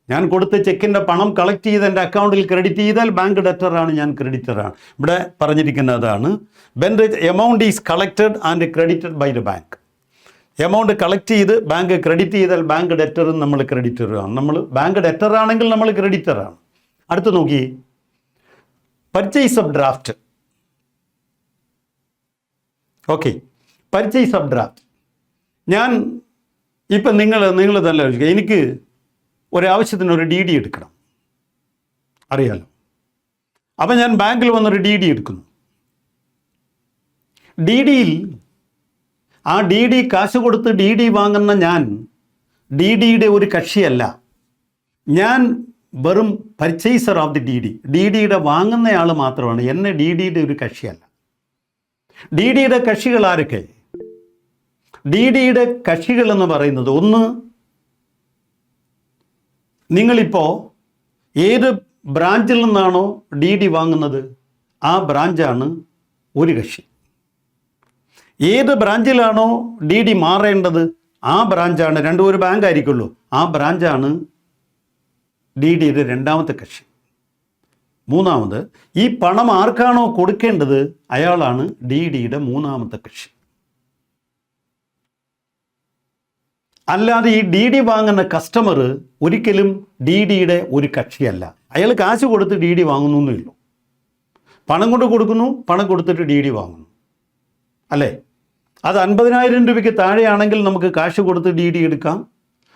ഞാൻ കൊടുത്ത ചെക്കിൻ്റെ പണം കളക്ട് ചെയ്ത് എൻ്റെ അക്കൗണ്ടിൽ ക്രെഡിറ്റ് ചെയ്താൽ ബാങ്ക് ഡെറ്ററാണ്, ഞാൻ ക്രെഡിറ്ററാണ്. ഇവിടെ പറഞ്ഞിരിക്കുന്നതാണ്, when the amount is collected and credited by the bank. Amount collect ചെയ്ത് ബാങ്ക് ക്രെഡിറ്റ് ചെയ്താൽ ബാങ്ക് ഡെറ്ററും നമ്മൾ ക്രെഡിറ്ററുമാണ്. നമ്മൾ ബാങ്ക് ഡെറ്ററാണെങ്കിൽ നമ്മൾ ക്രെഡിറ്ററാണ്. അടുത്ത് നോക്കി, purchase of draft. Okay, purchase of draft. ഞാൻ ഇപ്പം നിങ്ങൾ തന്നെ ആലോചിക്കുക, എനിക്ക് ഒരാവശ്യത്തിന് ഒരു DD എടുക്കണം, അറിയാലോ. അപ്പം ഞാൻ ബാങ്കിൽ വന്നൊരു DD എടുക്കുന്നു. DDയിൽ ആ DD കാശ് കൊടുത്ത് DD വാങ്ങുന്ന ഞാൻ DDയുടെ ഒരു കക്ഷിയല്ല. ഞാൻ വെറും പർച്ചേസർ ഓഫ് ദി DDയുടെ വാങ്ങുന്നയാൾ മാത്രമാണ്. എന്നെ DDയുടെ ഒരു കക്ഷിയല്ല. DDയുടെ കക്ഷികൾ ആരൊക്കെ? DDയുടെ കക്ഷികൾ എന്ന് പറയുന്നത്, ഒന്ന്, നിങ്ങളിപ്പോൾ ഏത് ബ്രാഞ്ചിൽ നിന്നാണോ DD വാങ്ങുന്നത് ആ ബ്രാഞ്ചാണ് ഒരു കക്ഷി. ഏത് ബ്രാഞ്ചിലാണോ DD മാറേണ്ടത് ആ ബ്രാഞ്ചാണ്, രണ്ടും ഒരു ബാങ്ക് ആയിരിക്കുള്ളൂ, ആ ബ്രാഞ്ചാണ് DDയുടെ രണ്ടാമത്തെ കക്ഷി. മൂന്നാമത്, ഈ പണം ആർക്കാണോ കൊടുക്കേണ്ടത് അയാളാണ് DDയുടെ മൂന്നാമത്തെ കക്ഷി. അല്ലാതെ ഈ DD വാങ്ങുന്ന കസ്റ്റമർ ഒരിക്കലും DDയുടെ ഒരു കക്ഷിയല്ല. അയാൾ കാശ് കൊടുത്ത് DD വാങ്ങുന്നേ ഉള്ളൂ. പണം കൊണ്ട് കൊടുക്കുന്നു, പണം കൊടുത്തിട്ട് DD വാങ്ങുന്നു, അല്ലേ? അത് 50,000 രൂപയ്ക്ക് താഴെയാണെങ്കിൽ നമുക്ക് കാശ് കൊടുത്ത് DD എടുക്കാം.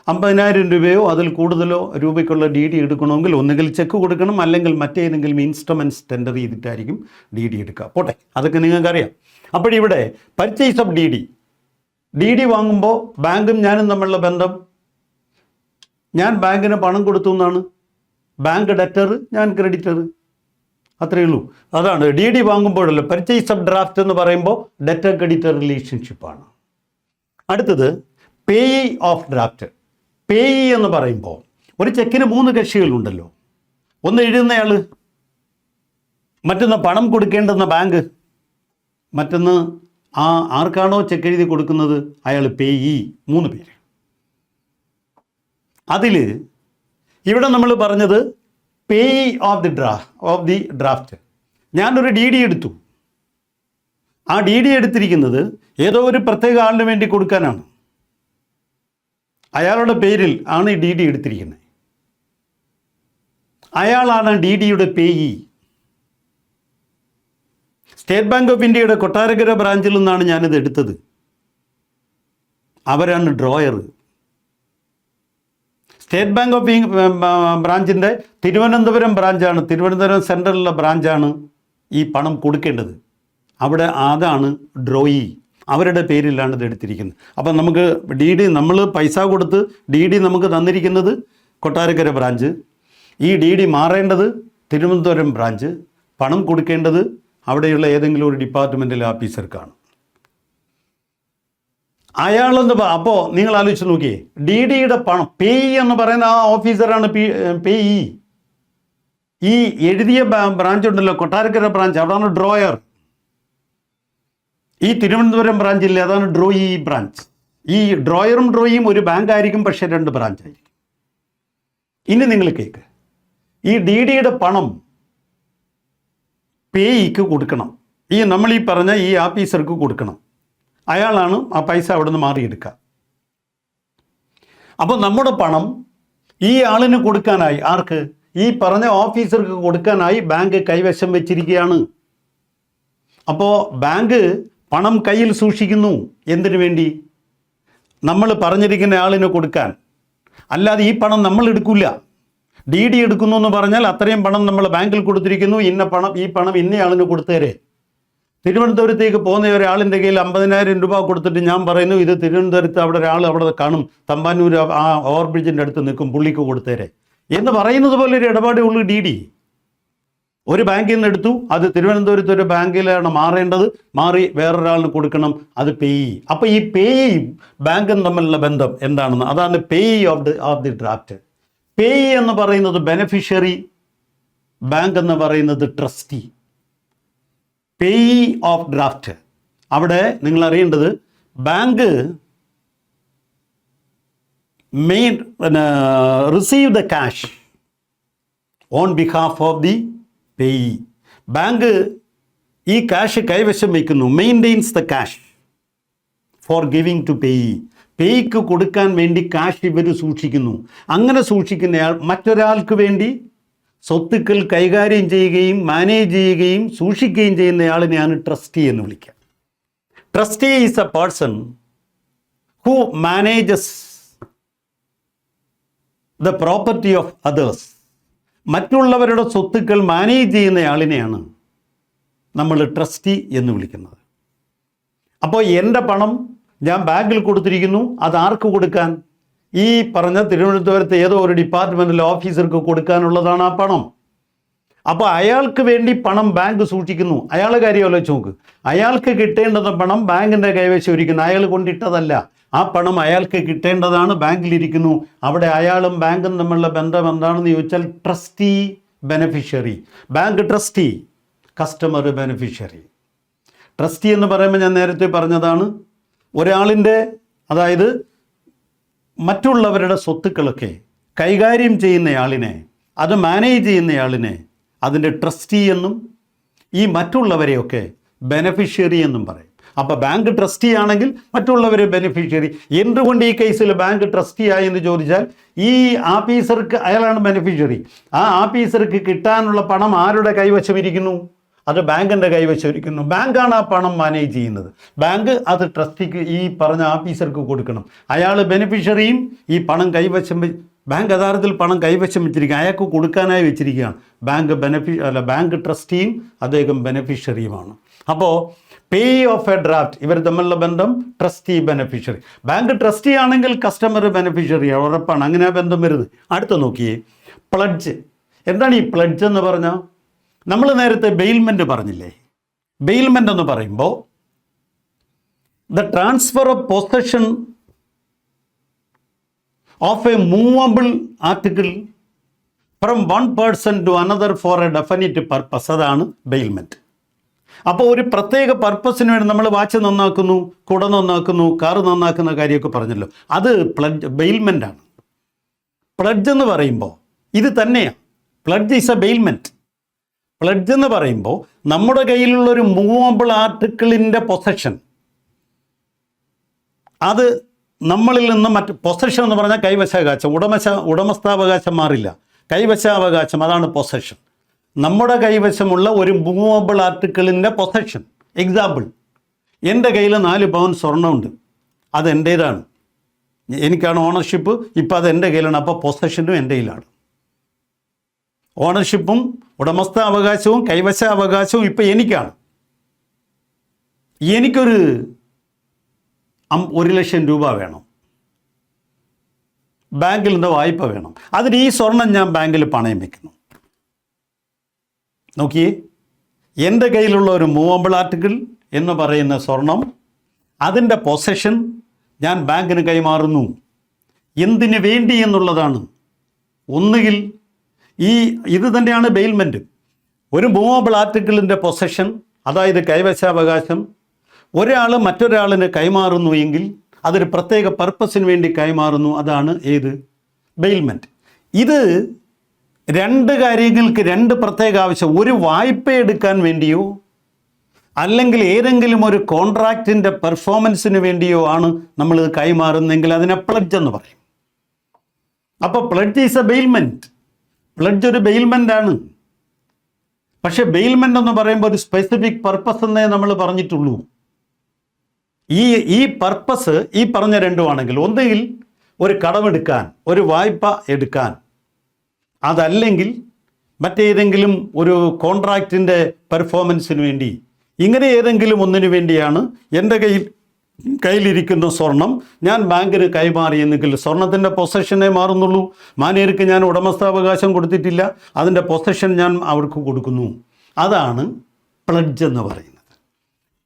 50,000 രൂപയോ അതിൽ കൂടുതലോ രൂപയ്ക്കുള്ള DD എടുക്കണമെങ്കിൽ ഒന്നുകിൽ ചെക്ക് കൊടുക്കണം, അല്ലെങ്കിൽ മറ്റേതെങ്കിലും ഇൻസ്ട്രുമെൻറ്റ്സ് ടെൻഡർ ചെയ്തിട്ടായിരിക്കും DD എടുക്കുക. പോട്ടെ, അതൊക്കെ നിങ്ങൾക്കറിയാം. അപ്പോഴിവിടെ പർച്ചേസ് ഓഫ് DD വാങ്ങുമ്പോൾ ബാങ്കും ഞാനും തമ്മിലുള്ള ബന്ധം, ഞാൻ ബാങ്കിന് പണം കൊടുത്തു എന്നാണ്. ബാങ്ക് ഡെറ്റർ, ഞാൻ ക്രെഡിറ്റർ, അത്രയേ ഉള്ളൂ. അതാണ് DD വാങ്ങുമ്പോഴല്ലോ പർച്ചേസ് ഓഫ് ഡ്രാഫ്റ്റ് എന്ന് പറയുമ്പോൾ ഡെറ്റർ ക്രെഡിറ്റർ റിലേഷൻഷിപ്പാണ്. അടുത്തത് പേയി ഓഫ് ഡ്രാഫ്റ്റ്. പേയി എന്ന് പറയുമ്പോൾ ഒരു ചെക്കിന് 3 കക്ഷികളുണ്ടല്ലോ. ഒന്ന് എഴുതുന്നയാൾ, മറ്റൊന്ന് പണം കൊടുക്കേണ്ടുന്ന ബാങ്ക്, മറ്റൊന്ന് ആർക്കാണോ ചെക്ക് എഴുതി കൊടുക്കുന്നത് അയാൾ പേയി. 3 പേര്. അതിൽ ഇവിടെ നമ്മൾ പറഞ്ഞത് പേയി ഓഫ് ദി ഡ്രാഫ്റ്റ്. ഞാനൊരു DD എടുത്തു. ആ DD എടുത്തിരിക്കുന്നത് ഏതോ ഒരു പ്രത്യേക ആളിന് വേണ്ടി കൊടുക്കാനാണ്. അയാളുടെ പേരിൽ ആണ് ഈ DD എടുത്തിരിക്കുന്നത്. അയാളാണ് DDയുടെ പേയി. സ്റ്റേറ്റ് ബാങ്ക് ഓഫ് ഇന്ത്യയുടെ കൊട്ടാരക്കര ബ്രാഞ്ചിൽ നിന്നാണ് ഞാനിത് എടുത്തത്. അവരാണ് ഡ്രോയർ. സ്റ്റേറ്റ് ബാങ്ക് ഓഫ് ബ്രാഞ്ചിൻ്റെ തിരുവനന്തപുരം ബ്രാഞ്ചാണ്, തിരുവനന്തപുരം സെൻട്രലിലുള്ള ബ്രാഞ്ചാണ് ഈ പണം കൊടുക്കേണ്ടത്. അവിടെ അതാണ് ഡ്രോയി, അവരുടെ പേരിലാണ് ഇത് എടുത്തിരിക്കുന്നത്. അപ്പം നമുക്ക് DD, നമ്മൾ പൈസ കൊടുത്ത് DD നമുക്ക് തന്നിരിക്കുന്നത് കൊട്ടാരക്കര ബ്രാഞ്ച്, ഈ DD മാറേണ്ടത് തിരുവനന്തപുരം ബ്രാഞ്ച്, പണം കൊടുക്കേണ്ടത് അവിടെയുള്ള ഏതെങ്കിലും ഒരു ഡിപ്പാർട്ട്മെൻറ്റിലെ ഓഫീസർക്കാണ്. അയാളെന്ന് അപ്പോൾ നിങ്ങൾ ആലോചിച്ച് നോക്കിയേ, DDയുടെ പണം പേയി എന്ന് പറയുന്ന ആ ഓഫീസറാണ് പേയി. ഈ എഴുതിയ ബ്രാഞ്ച് ഉണ്ടല്ലോ, കൊട്ടാരക്കര ബ്രാഞ്ച്, അവിടെയാണ് ഡ്രോയർ. ഈ തിരുവനന്തപുരം ബ്രാഞ്ചില്ലേ, അതാണ് ഡ്രോയി ബ്രാഞ്ച്. ഈ ഡ്രോയറും ഡ്രോയിയും ഒരു ബാങ്ക് ആയിരിക്കും, പക്ഷേ 2 ബ്രാഞ്ചായിരിക്കും. ഇനി നിങ്ങൾ കേൾക്ക്, ഈ DDയുടെ പണം പേയിക്ക് കൊടുക്കണം. നമ്മൾ ഈ പറഞ്ഞ ഈ ഓഫീസർക്ക് കൊടുക്കണം. അയാളാണ് ആ പൈസ അവിടെ നിന്ന് മാറിയെടുക്കുക. അപ്പോൾ നമ്മുടെ പണം ഈ ആളിന് കൊടുക്കാനായി, ആർക്ക്? ഈ പറഞ്ഞ ഓഫീസർക്ക് കൊടുക്കാനായി ബാങ്ക് കൈവശം വെച്ചിരിക്കുകയാണ്. അപ്പോൾ ബാങ്ക് പണം കയ്യിൽ സൂക്ഷിക്കുന്നു. എന്തിനു വേണ്ടി? നമ്മൾ പറഞ്ഞിരിക്കുന്ന ആളിന് കൊടുക്കാൻ. അല്ലാതെ ഈ പണം നമ്മൾ എടുക്കില്ല. DD എടുക്കുന്നു എന്ന് പറഞ്ഞാൽ അത്രയും പണം നമ്മൾ ബാങ്കിൽ കൊടുത്തിരിക്കുന്നു, ഈ പണം ഇന്നയാളിന് കൊടുത്തേരെ. തിരുവനന്തപുരത്തേക്ക് പോകുന്ന ഒരാളിൻ്റെ കയ്യിൽ 50,000 രൂപ കൊടുത്തിട്ട് ഞാൻ പറയുന്നു, ഇത് തിരുവനന്തപുരത്ത് അവിടെ ഒരാൾ അവിടെ കാണും, തമ്പാനൂർ ആ ഓവർ ബ്രിഡ്ജിൻ്റെ അടുത്ത് നിൽക്കും, പുള്ളിക്ക് കൊടുത്തേരെ എന്ന് പറയുന്നത് പോലെ ഒരു ഇടപാടേ ഉള്ളൂ DD. ഒരു ബാങ്കിൽ നിന്ന് എടുത്തു, അത് തിരുവനന്തപുരത്ത് ഒരു ബാങ്കിലാണ് മാറേണ്ടത്, മാറി വേറൊരാളിന് കൊടുക്കണം, അത് പേയി. അപ്പോൾ ഈ പേയിയും ബാങ്കും തമ്മിലുള്ള ബന്ധം എന്താണെന്ന്, അതാണ് payee of the draft. Payee എന്ന് പറയുന്നത് ബെനഫിഷ്യറി, ബാങ്ക് എന്ന് പറയുന്നത് ട്രസ്റ്റി. പേയി ഓഫ് ഡ്രാഫ്റ്റ്, അവിടെ നിങ്ങൾ അറിയേണ്ടത് bank receive the cash on behalf of the payee. Bank ഈ ക്യാഷ് കൈവശം വയ്ക്കുന്നു, maintains the cash for giving to payee. പേയ്ക്ക് കൊടുക്കാൻ വേണ്ടി കാശ് ഇവർ സൂക്ഷിക്കുന്നു. അങ്ങനെ സൂക്ഷിക്കുന്നയാൾ മറ്റൊരാൾക്ക് വേണ്ടി സ്വത്തുക്കൾ കൈകാര്യം ചെയ്യുകയും മാനേജ് ചെയ്യുകയും സൂക്ഷിക്കുകയും ചെയ്യുന്നയാളിനെയാണ് ട്രസ്റ്റി എന്ന് വിളിക്കുക. Trustee is A person who manages the property of others. മറ്റുള്ളവരുടെ സ്വത്തുക്കൾ മാനേജ് ചെയ്യുന്നയാളിനെയാണ് നമ്മൾ ട്രസ്റ്റി എന്ന് വിളിക്കുന്നത്. അപ്പോൾ എൻ്റെ പണം ഞാൻ ബാങ്കിൽ കൊടുത്തിരിക്കുന്നു, അത് ആർക്ക് കൊടുക്കാൻ? ഈ പറഞ്ഞ തിരുവനന്തപുരത്ത് ഏതോ ഒരു ഡിപ്പാർട്ട്മെൻറ്റിലെ ഓഫീസർക്ക് കൊടുക്കാനുള്ളതാണ് ആ പണം. അപ്പോൾ അയാൾക്ക് വേണ്ടി പണം ബാങ്ക് സൂക്ഷിക്കുന്നു. അയാളെ കാര്യം ആലോചിച്ച് നോക്ക്. അയാൾക്ക് കിട്ടേണ്ടുന്ന പണം ബാങ്കിൻ്റെ കൈവശം ഇരിക്കുന്നു. അയാൾ കൊണ്ടിട്ടതല്ല. ആ പണം അയാൾക്ക് കിട്ടേണ്ടതാണ്, ബാങ്കിലിരിക്കുന്നു. അവിടെ അയാളും ബാങ്കും തമ്മിലുള്ള ബന്ധം എന്താണെന്ന് ചോദിച്ചാൽ trustee beneficiary. Bank trustee, customer beneficiary. Trustee എന്ന് പറയുമ്പോൾ ഞാൻ നേരത്തെ പറഞ്ഞതാണ്, ഒരാളിൻ്റെ, അതായത് മറ്റുള്ളവരുടെ സ്വത്തുക്കളൊക്കെ കൈകാര്യം ചെയ്യുന്നയാളിനെ, അത് മാനേജ് ചെയ്യുന്നയാളിനെ അതിൻ്റെ ട്രസ്റ്റി എന്നും ഈ മറ്റുള്ളവരെയൊക്കെ ബെനഫിഷ്യറി എന്നും പറയും. അപ്പോൾ ബാങ്ക് ട്രസ്റ്റി ആണെങ്കിൽ മറ്റുള്ളവരെ ബെനിഫിഷ്യറി. എന്തുകൊണ്ട് ഈ കേസിൽ ബാങ്ക് ട്രസ്റ്റി ആയി എന്ന് ചോദിച്ചാൽ, ഈ ആഫീസർക്ക് അയാളാണ് ബെനിഫിഷ്യറി. ആ ആഫീസർക്ക് കിട്ടാനുള്ള പണം ആരുടെ കൈവശം ഇരിക്കുന്നു? അത് ബാങ്കിൻ്റെ കൈവശം ഇരിക്കുന്നു. ബാങ്കാണ് ആ പണം മാനേജ് ചെയ്യുന്നത്. ബാങ്ക് അത് ട്രസ്റ്റിക്ക്, ഈ പറഞ്ഞ ആഫീസർക്ക് കൊടുക്കണം. അയാൾ ബെനിഫിഷ്യറിയും ഈ പണം കൈവശം, ബാങ്ക് യഥാർത്ഥത്തിൽ പണം കൈവശം വെച്ചിരിക്കുക, അയാൾക്ക് കൊടുക്കാനായി വെച്ചിരിക്കുകയാണ്. ബാങ്ക് ട്രസ്റ്റിയും അദ്ദേഹം ബെനിഫിഷ്യറിയുമാണ്. അപ്പോൾ പേ ഓഫ് എ ഡ്രാഫ്റ്റ്, ഇവർ തമ്മിലുള്ള ബന്ധം ട്രസ്റ്റി ബെനിഫിഷ്യറി. ബാങ്ക് ട്രസ്റ്റി ആണെങ്കിൽ കസ്റ്റമർ ബെനിഫിഷ്യറി ഉറപ്പാണ്. അങ്ങനെ ആ ബന്ധം വരുന്നത്. അടുത്ത നോക്കിയേ, പ്ലഡ്ജ്. എന്താണ് ഈ പ്ലഡ്ജ് എന്ന് പറഞ്ഞാൽ? നമ്മൾ നേരത്തെ ബെയിൽമെൻറ്റ് പറഞ്ഞില്ലേ? ബെയിൽമെൻ്റ് എന്ന് പറയുമ്പോൾ the transfer of possession of a movable article from one person to another for a definite purpose, അതാണ് ബെയിൽമെൻറ്റ്. അപ്പോൾ ഒരു പ്രത്യേക പർപ്പസിന് വേണ്ടി നമ്മൾ വാച്ച് നന്നാക്കുന്നു, കുട നന്നാക്കുന്നു, കാറ് നന്നാക്കുന്ന കാര്യമൊക്കെ പറഞ്ഞല്ലോ, അത് ബെയിൽമെൻ്റാണ്. പ്ലഡ്ജ് എന്ന് പറയുമ്പോൾ ഇത് തന്നെയാണ്. Pledge is A bailment. Pledge എന്ന് പറയുമ്പോൾ നമ്മുടെ കയ്യിലുള്ളൊരു മൂവബിൾ ആർട്ടിക്കിളിൻ്റെ പൊസഷൻ, അത് നമ്മളിൽ നിന്ന് മറ്റ്, പൊസഷൻ എന്ന് പറഞ്ഞാൽ കൈവശാവകാശം, ഉടമസ്ഥാവകാശം മാറില്ല, കൈവശാവകാശം, അതാണ് പൊസഷൻ. നമ്മുടെ കൈവശമുള്ള ഒരു മൂവബിൾ ആർട്ടിക്കിളിൻ്റെ പൊസഷൻ. എക്സാമ്പിൾ, എൻ്റെ കയ്യിൽ 4 പവൻ സ്വർണ്ണമുണ്ട്, അത് എൻ്റേതാണ്, എനിക്കാണ് ഓണർഷിപ്പ്, ഇപ്പം അത് എൻ്റെ കയ്യിലാണ്. അപ്പോൾ പൊസഷനും എൻ്റെ കയ്യിലാണ്. ഓണർഷിപ്പും ഉടമസ്ഥാവകാശവും കൈവശാവകാശവും ഇപ്പം എനിക്കാണ്. എനിക്കൊരു 1 ലക്ഷം രൂപ വേണം, ബാങ്കിൽ നിന്ന് വായ്പ വേണം. അതിന് ഈ സ്വർണം ഞാൻ ബാങ്കിൽ പണയം വയ്ക്കുന്നു. നോക്കിയേ, എൻ്റെ കയ്യിലുള്ള ഒരു മൂവബിൾ ആർട്ടിക്കിൾ എന്ന് പറയുന്ന സ്വർണം, അതിൻ്റെ പൊസഷൻ ഞാൻ ബാങ്കിന് കൈമാറുന്നു. എന്തിനു വേണ്ടി എന്നുള്ളതാണ്. ഒന്നുകിൽ ഇത് തന്നെയാണ് ബെയിൽമെൻറ്റ്. ഒരു മൂവബിൾ ആർട്ടിക്കിളിൻ്റെ പൊസഷൻ, അതായത് കൈവശാവകാശം, ഒരാൾ മറ്റൊരാളിന് കൈമാറുന്നു എങ്കിൽ അതൊരു പ്രത്യേക പർപ്പസിന് വേണ്ടി കൈമാറുന്നു. അതാണ് ഏത്? ബെയിൽമെൻറ്റ്. ഇത് 2 കാര്യങ്ങൾക്ക് 2 പ്രത്യേക ആവശ്യം. ഒരു വായ്പ എടുക്കാൻ വേണ്ടിയോ അല്ലെങ്കിൽ ഏതെങ്കിലും ഒരു കോൺട്രാക്റ്റിൻ്റെ പെർഫോമൻസിന് വേണ്ടിയോ ആണ് നമ്മളിത് കൈമാറുന്നെങ്കിൽ അതിനെ പ്ലഡ്ജ് എന്ന് പറയും. അപ്പോൾ pledge is A bailment. Pledge ഒരു ബെയിൽമെൻ്റാണ്. പക്ഷേ ബെയിൽമെൻ്റ് എന്ന് പറയുമ്പോൾ ഒരു സ്പെസിഫിക് പർപ്പസ് എന്നേ നമ്മൾ പറഞ്ഞിട്ടുള്ളൂ. ഈ പർപ്പസ് ഈ പറഞ്ഞ 2 ആണെങ്കിൽ, ഒന്നുകിൽ ഒരു കടമെടുക്കാൻ, ഒരു വായ്പ എടുക്കാൻ, അതല്ലെങ്കിൽ മറ്റേതെങ്കിലും ഒരു കോൺട്രാക്റ്റിൻ്റെ പെർഫോമൻസിന് വേണ്ടി, ഇങ്ങനെ ഏതെങ്കിലും ഒന്നിനു വേണ്ടിയാണ് എൻ്റെ കയ്യിലിരിക്കുന്ന സ്വർണം ഞാൻ ബാങ്കിന് കൈമാറിയെന്നെങ്കിൽ സ്വർണത്തിൻ്റെ പൊസഷനെ മാറുന്നുള്ളൂ. മാനേർക്ക് ഞാൻ ഉടമസ്ഥാവകാശം കൊടുത്തിട്ടില്ല, അതിൻ്റെ പൊസഷൻ ഞാൻ അവർക്ക് കൊടുക്കുന്നു. അതാണ് പ്ലഡ്ജ് എന്ന് പറയുന്നത്.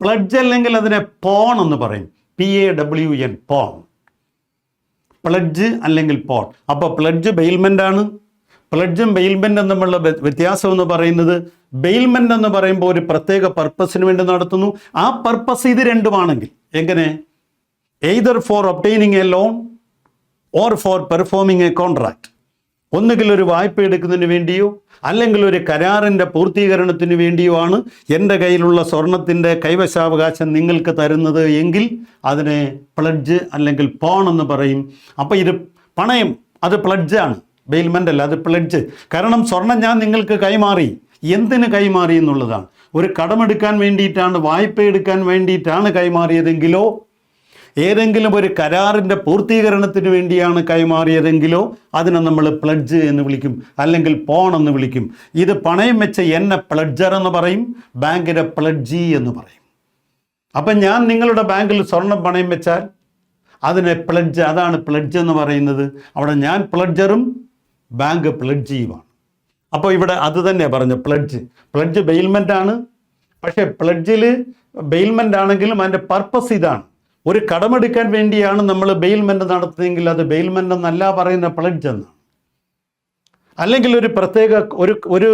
പ്ലഡ്ജ് അല്ലെങ്കിൽ അതിനെ പോൺ എന്ന് പറയും. PAWN, pawn. പ്ലഡ്ജ് അല്ലെങ്കിൽ പോൺ. അപ്പോൾ പ്ലഡ്ജ് ബെയിൽമെൻ്റാണ്. പ്ലഡ്ജും ബെയിൽമെൻറ്റും തമ്മിലുള്ള വ്യത്യാസം എന്ന് പറയുന്നത്, ബെയിൽമെൻ്റ് എന്ന് പറയുമ്പോൾ ഒരു പ്രത്യേക പർപ്പസിന് വേണ്ടി നടത്തുന്നു. ആ പർപ്പസ് ഇത് 2ഉമാണെങ്കിൽ, എങ്ങനെ? Either for obtaining a loan or for performing a contract. ഒന്നുകിൽ ഒരു വായ്പ എടുക്കുന്നതിന് വേണ്ടിയോ അല്ലെങ്കിൽ ഒരു കരാറിൻ്റെ പൂർത്തീകരണത്തിന് വേണ്ടിയോ ആണ് എൻ്റെ കയ്യിലുള്ള സ്വർണത്തിൻ്റെ കൈവശാവകാശം നിങ്ങൾക്ക് തരുന്നത് എങ്കിൽ അതിനെ പ്ലഡ്ജ് അല്ലെങ്കിൽ പോൺ എന്ന് പറയും. അപ്പോൾ ഇത് പണയം, അത് പ്ലഡ്ജാണ്, ബെയിൽമെൻ്റ് അല്ല, അത് പ്ലഡ്ജ്. കാരണം സ്വർണം ഞാൻ നിങ്ങൾക്ക് കൈമാറി. എന്തിന് കൈമാറി എന്നുള്ളതാണ്. ഒരു കടമെടുക്കാൻ വേണ്ടിയിട്ടാണ്, വായ്പ എടുക്കാൻ വേണ്ടിയിട്ടാണ് കൈമാറിയതെങ്കിലോ, ഏതെങ്കിലും ഒരു കരാറിൻ്റെ പൂർത്തീകരണത്തിന് വേണ്ടിയാണ് കൈമാറിയതെങ്കിലോ അതിനെ നമ്മൾ പ്ലഡ്ജ് എന്ന് വിളിക്കും, അല്ലെങ്കിൽ പോൺ എന്ന് വിളിക്കും. ഇത് പണയം വെച്ച എന്നെ പ്ലഡ്ജർ എന്ന് പറയും, ബാങ്കിനെ പ്ലഡ്ജി എന്ന് പറയും. അപ്പം ഞാൻ നിങ്ങളുടെ ബാങ്കിൽ സ്വർണം പണയം വെച്ചാൽ അതിനെ പ്ലഡ്ജ്, അതാണ് പ്ലഡ്ജ് എന്ന് പറയുന്നത്. അവിടെ ഞാൻ പ്ലഡ്ജറും ബാങ്ക് പ്ലഡ്ജിയുമാണ്. അപ്പോൾ ഇവിടെ അത് തന്നെയാണ് പറഞ്ഞത്, പ്ലഡ്ജ് ബെയിൽമെൻ്റ് ആണ്. പക്ഷേ പ്ലഡ്ജിൽ ബെയിൽമെൻ്റ് ആണെങ്കിലും അതിൻ്റെ പർപ്പസ് ഇതാണ്. ഒരു കടമെടുക്കാൻ വേണ്ടിയാണ് നമ്മൾ ബെയിൽമെൻ്റ് നടത്തുന്നതെങ്കിൽ അത് ബെയിൽമെൻ്റ് എന്നല്ല പറയുന്ന, പ്ലഡ്ജ് എന്നാണ്. അല്ലെങ്കിൽ ഒരു പ്രത്യേക ഒരു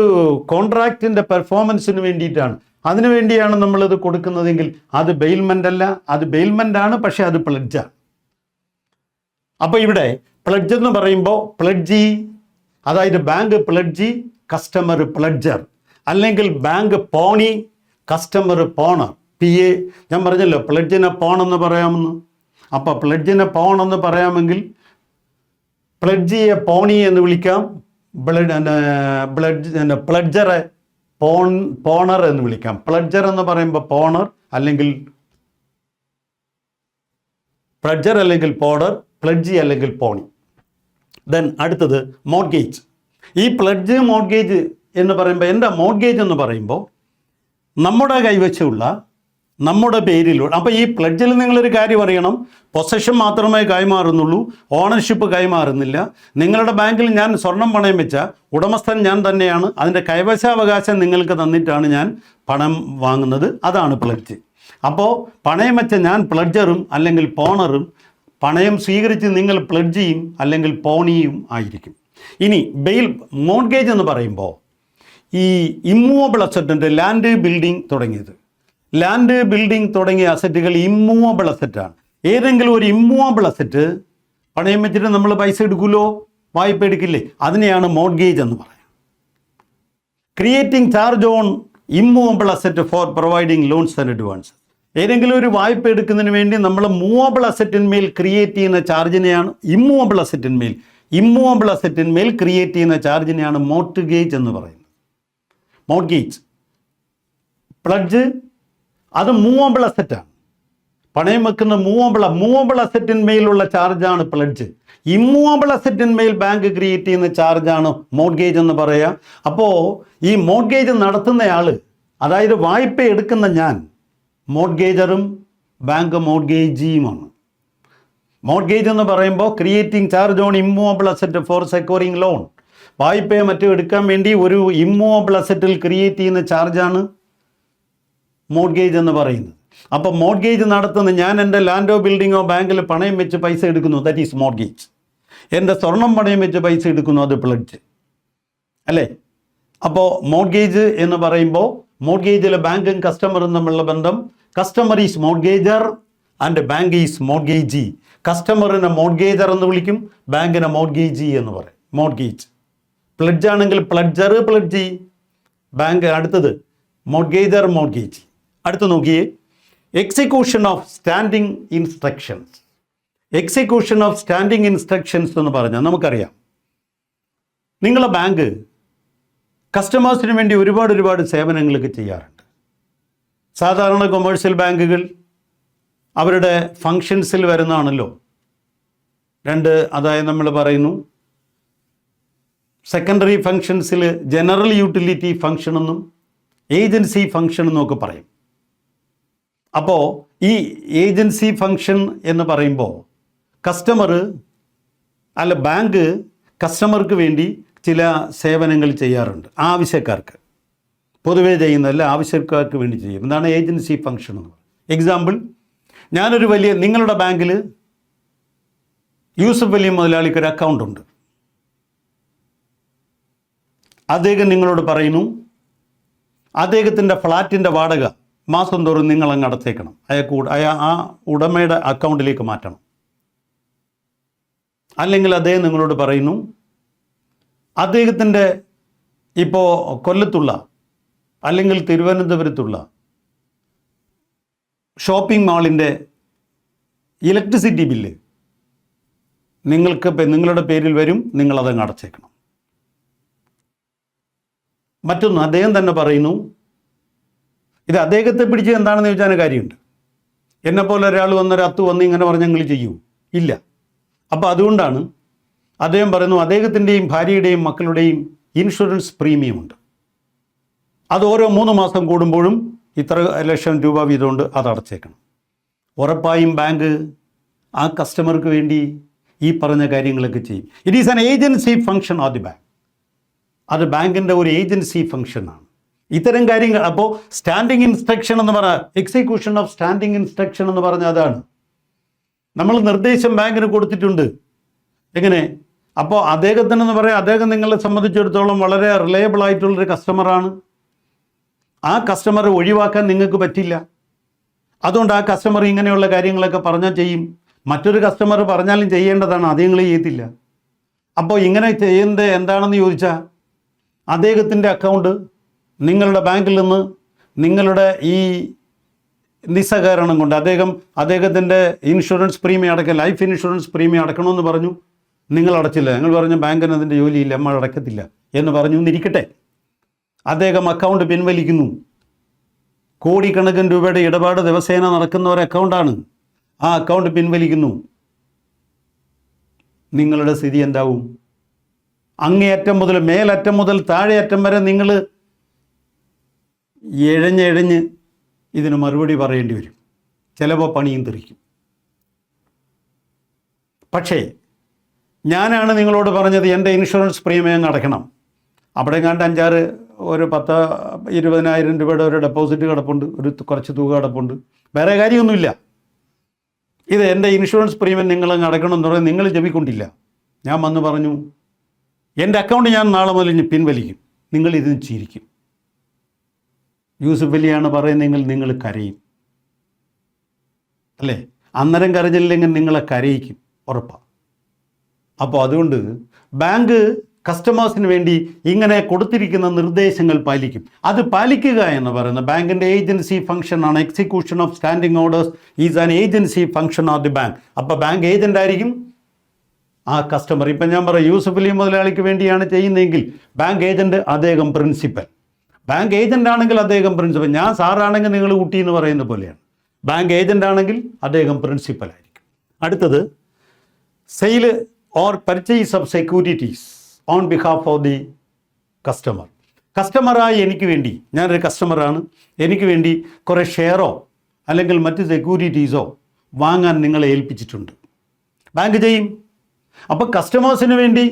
കോൺട്രാക്റ്റിൻ്റെ പെർഫോമൻസിന് വേണ്ടിയിട്ടാണ്, അതിനു വേണ്ടിയാണ് നമ്മളിത് കൊടുക്കുന്നതെങ്കിൽ അത് ബെയിൽമെൻ്റ് അല്ല, അത് ബെയിൽമെൻ്റ് ആണ്, പക്ഷേ അത് പ്ലഡ്ജാണ്. അപ്പോൾ ഇവിടെ പ്ലഡ്ജ് എന്ന് പറയുമ്പോൾ പ്ലഡ്ജി, അതായത് ബാങ്ക് പ്ലഡ്ജി, കസ്റ്റമർ പ്ലഡ്ജർ, അല്ലെങ്കിൽ ബാങ്ക് പോണി, കസ്റ്റമർ പോണർ. PA ഞാൻ പറഞ്ഞല്ലോ പ്ലഡ്ജിനെ പോണെന്ന് പറയാമെന്ന്. അപ്പോൾ പ്ലഡ്ജിനെ പോണെന്ന് പറയാമെങ്കിൽ പ്ലഡ്ജിയെ പോണി എന്ന് വിളിക്കാം, പ്ലഡ്ജറെ പോണർ എന്ന് വിളിക്കാം. പ്ലഡ്ജർ എന്ന് പറയുമ്പോൾ പോണർ, അല്ലെങ്കിൽ പ്ലഡ്ജർ അല്ലെങ്കിൽ പോണർ, പ്ലഡ്ജി അല്ലെങ്കിൽ പോണി. ദെൻ അടുത്തത് മോർഗേജ്. ഈ പ്ലഡ്ജ് മോർഗേജ് എന്ന് പറയുമ്പോൾ, എന്താ മോർഗേജ് എന്ന് പറയുമ്പോൾ നമ്മുടെ കൈവശമുള്ള, നമ്മുടെ പേരിലുള്ള. അപ്പോൾ ഈ പ്ലഡ്ജിൽ നിങ്ങളൊരു കാര്യം അറിയണം, പൊസഷൻ മാത്രമേ കൈമാറുന്നുള്ളൂ, ഓണർഷിപ്പ് കൈമാറുന്നില്ല. നിങ്ങളുടെ ബാങ്കിൽ ഞാൻ സ്വർണം പണയം വെച്ച ഉടമസ്ഥൻ ഞാൻ തന്നെയാണ്, അതിൻ്റെ കൈവശാവകാശം നിങ്ങൾക്ക് തന്നിട്ടാണ് ഞാൻ പണം വാങ്ങുന്നത്, അതാണ് പ്ലഡ്ജ്. അപ്പോൾ പണയം വെച്ച ഞാൻ പ്ലഡ്ജറും അല്ലെങ്കിൽ പോണറും, പണയം സ്വീകരിച്ച് നിങ്ങൾ പ്ലഡ്ജിയും അല്ലെങ്കിൽ പോണിയും ആയിരിക്കും. ഇനി മോർഗേജ് എന്ന് പറയുമ്പോൾ ഈ ഇമ്മൂവബിൾ അസറ്റുണ്ട്, ലാൻഡ് ബിൽഡിംഗ് തുടങ്ങിയ അസറ്റുകൾ ഇമ്മൂവബിൾ അസറ്റാണ്. ഏതെങ്കിലും ഒരു ഇമ്മൂവബിൾ അസറ്റ് പണയം വെച്ചിട്ട് നമ്മൾ പൈസ എടുക്കുമല്ലോ, വായ്പ എടുക്കില്ലേ, അതിനെയാണ് മോർഗേജ് എന്ന് പറയാം. Creating charge on immovable asset for providing loans and advance. ഏതെങ്കിലും ഒരു വായ്പ എടുക്കുന്നതിന് വേണ്ടി നമ്മൾ മൂവബിൾ അസറ്റിന്മേൽ ക്രിയേറ്റ് ചെയ്യുന്ന ചാർജിനെയാണ് ഇമ്മൂവബിൾ അസറ്റിന്മേൽ ക്രിയേറ്റ് ചെയ്യുന്ന ചാർജിനെയാണ് മോർട്ട്ഗേജ് എന്ന് പറയുന്നത്. മോർഗേജ്, പ്ലഡ്ജ് അത് മൂവബിൾ അസറ്റാണ്, പണയം വെക്കുന്ന മൂവബിൾ അസറ്റിന്മേലുള്ള ചാർജാണ് പ്ലഡ്ജ്. ഇമ്മൂവബിൾ അസറ്റിന്മേൽ ബാങ്ക് ക്രിയേറ്റ് ചെയ്യുന്ന ചാർജാണ് മോർഗേജ് എന്ന് പറയുക. അപ്പോൾ ഈ മോർഗേജ് നടത്തുന്നയാൾ, അതായത് വായ്പ എടുക്കുന്ന ഞാൻ മോർഗേജറും ബാങ്ക് മോർഗേജിയുമാണ്. മോർഗേജ് എന്ന് പറയുമ്പോൾ creating charge on immovable asset for securing loan. വായ്പയെ മറ്റും എടുക്കാൻ വേണ്ടി ഒരു ഇമ്മൂവബിൾ അസറ്റിൽ ക്രിയേറ്റ് ചെയ്യുന്ന ചാർജാണ് മോർഗേജ് എന്ന് പറയുന്നത്. അപ്പോൾ മോർഗേജ് നടത്തുന്ന ഞാൻ എൻ്റെ ലാൻഡോ ബിൽഡിങ്ങോ ബാങ്കിൽ പണയം വെച്ച് പൈസ എടുക്കുന്നു, ദാറ്റ് ഈസ് മോർഗേജ്. എൻ്റെ സ്വർണം പണയം വെച്ച് പൈസ എടുക്കുന്നു, അത് പ്ലഡ്ജ് അല്ലേ. അപ്പോൾ മോർഗേജ് എന്ന് പറയുമ്പോൾ മോർഗേജിലെ ബാങ്കും കസ്റ്റമറും തമ്മിലുള്ള ബന്ധം, customer is mortgagor and bank is mortgagee. കസ്റ്റമറിനെ മോർഗേജർ എന്ന് വിളിക്കും, ബാങ്കിനെ മോർഗേജി എന്ന് പറയും. മോർഗേജ്. പ്ലഡ്ജ് ആണെങ്കിൽ പ്ലഡ്ജർ, പ്ലഡ്ജി, ബാങ്ക്. അടുത്തത് മോർഗേജർ, മോർഗേജി. അടുത്ത് നോക്കിയേ, execution of standing instructions. Execution of standing instructions എന്ന് പറഞ്ഞാൽ നമുക്കറിയാം, നിങ്ങളെ ബാങ്ക് കസ്റ്റമേഴ്സിന് വേണ്ടി ഒരുപാട് സേവനങ്ങളൊക്കെ ചെയ്യാറുണ്ട്. സാധാരണ കൊമേഴ്ഷ്യൽ ബാങ്കുകൾ അവരുടെ ഫങ്ഷൻസിൽ വരുന്നതാണല്ലോ. അതായത് നമ്മൾ പറയുന്നു സെക്കൻഡറി ഫങ്ഷൻസിൽ ജനറൽ യൂട്ടിലിറ്റി ഫങ്ഷൻ എന്നും ഏജൻസി ഫങ്ഷൻ എന്നും ഒക്കെ പറയും. അപ്പോൾ ഈ ഏജൻസി ഫങ്ഷൻ എന്ന് പറയുമ്പോൾ ബാങ്ക് കസ്റ്റമർക്ക് വേണ്ടി ചില സേവനങ്ങൾ ചെയ്യാറുണ്ട്, ആവശ്യക്കാർക്ക്. പൊതുവേ ചെയ്യുന്നതല്ല, ആവശ്യക്കാർക്ക് വേണ്ടി ചെയ്യും. എന്താണ് ഏജൻസി ഫങ്ഷൻ എന്ന് പറയുന്നത്? എക്സാമ്പിൾ, നിങ്ങളുടെ ബാങ്കിൽ യൂസഫ് അലി മുതലാളിക്ക് ഒരു അക്കൗണ്ട് ഉണ്ട്. അദ്ദേഹം നിങ്ങളോട് പറയുന്നു, അദ്ദേഹത്തിൻ്റെ ഫ്ലാറ്റിൻ്റെ വാടക മാസം തോറും നിങ്ങളങ്ങ് അടച്ചേക്കണം, ആ ഉടമയുടെ അക്കൗണ്ടിലേക്ക് മാറ്റണം. അല്ലെങ്കിൽ അദ്ദേഹം നിങ്ങളോട് പറയുന്നു, അദ്ദേഹത്തിൻ്റെ ഇപ്പോൾ കൊല്ലത്തുള്ള അല്ലെങ്കിൽ തിരുവനന്തപുരത്തുള്ള ഷോപ്പിംഗ് മാളിൻ്റെ ഇലക്ട്രിസിറ്റി ബില്ല് നിങ്ങളുടെ പേരിൽ വരും, നിങ്ങളതങ്ങ് അടച്ചേക്കണം. മറ്റൊന്ന്, അദ്ദേഹം തന്നെ പറയുന്നു, ഇത് അദ്ദേഹത്തെ പിടിച്ച് എന്താണെന്ന് ചോദിച്ചാൽ കാര്യമുണ്ട്. എന്നെപ്പോലെ ഒരാൾ വന്നൊരു അത്ത് വന്ന് ഇങ്ങനെ പറഞ്ഞെങ്കിൽ ചെയ്യൂ? ഇല്ല. അപ്പോൾ അതുകൊണ്ടാണ് അദ്ദേഹം പറയുന്നു അദ്ദേഹത്തിൻ്റെയും ഭാര്യയുടെയും മക്കളുടെയും ഇൻഷുറൻസ് പ്രീമിയം ഉണ്ട്. അത് ഓരോ 3 മാസം കൂടുമ്പോഴും ഇത്ര ലക്ഷം രൂപ വീതമുണ്ട്, അത് അടച്ചേക്കണം. ഉറപ്പായും ബാങ്ക് ആ കസ്റ്റമർക്ക് വേണ്ടി ഈ പറഞ്ഞ കാര്യങ്ങളൊക്കെ ചെയ്യും. It is an agency function of the bank. അത് ബാങ്കിൻ്റെ ഒരു ഏജൻസി ഫംഗ്ഷനാണ്. ഇത്തരം കാര്യങ്ങൾ. അപ്പോൾ സ്റ്റാൻഡിങ് ഇൻസ്ട്രക്ഷൻ എന്ന് പറഞ്ഞാൽ എക്സിക്യൂഷൻ ഓഫ് സ്റ്റാൻഡിങ് ഇൻസ്ട്രക്ഷൻ എന്ന് പറഞ്ഞാൽ അതാണ്. നമ്മൾ നിർദ്ദേശം ബാങ്കിന് കൊടുത്തിട്ടുണ്ട്. എങ്ങനെ? അപ്പോൾ അദ്ദേഹത്തിനെന്ന് പറയാം, അദ്ദേഹം നിങ്ങളെ സംബന്ധിച്ചിടത്തോളം വളരെ റിലയബിൾ ആയിട്ടുള്ളൊരു കസ്റ്റമറാണ്. ആ കസ്റ്റമറെ ഒഴിവാക്കാൻ നിങ്ങൾക്ക് പറ്റില്ല. അതുകൊണ്ട് ആ കസ്റ്റമർ ഇങ്ങനെയുള്ള കാര്യങ്ങളൊക്കെ പറഞ്ഞാൽ ചെയ്യും. മറ്റൊരു കസ്റ്റമർ പറഞ്ഞാലും ചെയ്യേണ്ടതാണ്, അത് നിങ്ങൾ ചെയ്യത്തില്ല. അപ്പോൾ ഇങ്ങനെ ചെയ്യുന്നത് എന്താണെന്ന് ചോദിച്ചാൽ, അദ്ദേഹത്തിൻ്റെ അക്കൗണ്ട് നിങ്ങളുടെ ബാങ്കിൽ നിന്ന് നിങ്ങളുടെ ഈ നിസ്സഹകരണം കൊണ്ട് അദ്ദേഹത്തിൻ്റെ ഇൻഷുറൻസ് പ്രീമിയം അടയ്ക്കാൻ, ലൈഫ് ഇൻഷുറൻസ് പ്രീമിയം അടക്കണമെന്ന് പറഞ്ഞു, നിങ്ങൾ അടച്ചില്ല. നിങ്ങൾ പറഞ്ഞു ബാങ്കിന് അതിൻ്റെ ജോലിയില്ല, നമ്മൾ അടക്കത്തില്ല എന്ന് പറഞ്ഞു എന്നിരിക്കട്ടെ. അദ്ദേഹം അക്കൗണ്ട് പിൻവലിക്കുന്നു. കോടിക്കണക്കിന് രൂപയുടെ ഇടപാട് ദിവസേന നടക്കുന്ന ഒരു അക്കൗണ്ടാണ്. ആ അക്കൗണ്ട് പിൻവലിക്കുന്നു. നിങ്ങളുടെ സ്ഥിതി എന്താവും? അങ്ങേയറ്റം മുതൽ മേലറ്റം മുതൽ താഴെയറ്റം വരെ നിങ്ങൾ എഴഞ്ഞ് ഇതിന് മറുപടി പറയേണ്ടി വരും. ചിലപ്പോൾ പണിയും തെറിക്കും. പക്ഷേ ഞാനാണ് നിങ്ങളോട് പറഞ്ഞത് എൻ്റെ ഇൻഷുറൻസ് പ്രീമിയം അടയ്ക്കണം. അവിടെ കണ്ട് 10,000-20,000 രൂപയുടെ ഒരു ഡെപ്പോസിറ്റ് കിടപ്പുണ്ട്, കുറച്ച് തുക കിടപ്പുണ്ട്, വേറെ കാര്യമൊന്നുമില്ല. ഇത് എൻ്റെ ഇൻഷുറൻസ് പ്രീമിയം നിങ്ങളങ്ങ് അടയ്ക്കണം എന്ന് പറഞ്ഞാൽ നിങ്ങൾ ചെവിക്കൊണ്ടില്ല. ഞാൻ വന്ന് പറഞ്ഞു എൻ്റെ അക്കൗണ്ട് ഞാൻ നാളെ മുതൽ പിൻവലിക്കും. നിങ്ങൾ ഇതിന് ചിരിക്കും. യൂസുഫ് അലിയാണ് പറയുന്നതെങ്കിൽ നിങ്ങൾ കരയും, അല്ലേ? അന്നേരം കരഞ്ഞില്ലെങ്കിൽ നിങ്ങളെ കരയിക്കും, ഉറപ്പാണ്. അപ്പോൾ അതുകൊണ്ട് ബാങ്ക് കസ്റ്റമേഴ്സിന് വേണ്ടി ഇങ്ങനെ കൊടുത്തിരിക്കുന്ന നിർദ്ദേശങ്ങൾ പാലിക്കും. അത് പാലിക്കുക എന്ന് പറയുന്നത് ബാങ്കിൻ്റെ ഏജൻസി ഫംഗ്ഷനാണ്. Execution of standing orders is an agency function of the bank. അപ്പോൾ ബാങ്ക് ഏജൻ്റ് ആയിരിക്കും ആ കസ്റ്റമർ. ഇപ്പം ഞാൻ പറയാം, യൂസുഫ് അലി മുതലാളിക്ക് വേണ്ടിയാണ് ചെയ്യുന്നതെങ്കിൽ ബാങ്ക് ഏജൻറ്റ്, അദ്ദേഹം പ്രിൻസിപ്പൽ. ബാങ്ക് ഏജൻ്റ് ആണെങ്കിൽ അദ്ദേഹം പ്രിൻസിപ്പൽ. ഞാൻ സാറാണെങ്കിൽ നിങ്ങൾ കുട്ടി എന്ന് പറയുന്ന പോലെയാണ്. ബാങ്ക് ഏജൻ്റ് ആണെങ്കിൽ അദ്ദേഹം പ്രിൻസിപ്പൽ ആയിരിക്കും. അടുത്തത് sale or purchase of securities on behalf of the customer. കസ്റ്റമറായി എനിക്ക് വേണ്ടി, ഞാനൊരു കസ്റ്റമറാണ്, എനിക്ക് വേണ്ടി കുറേ ഷെയറോ അല്ലെങ്കിൽ മറ്റ് സെക്യൂരിറ്റീസോ വാങ്ങാൻ നിങ്ങളെ ഏൽപ്പിച്ചിട്ടുണ്ട്. ബാങ്ക് ചെയ്യും. അപ്പോൾ കസ്റ്റമേഴ്സിന് വേണ്ടി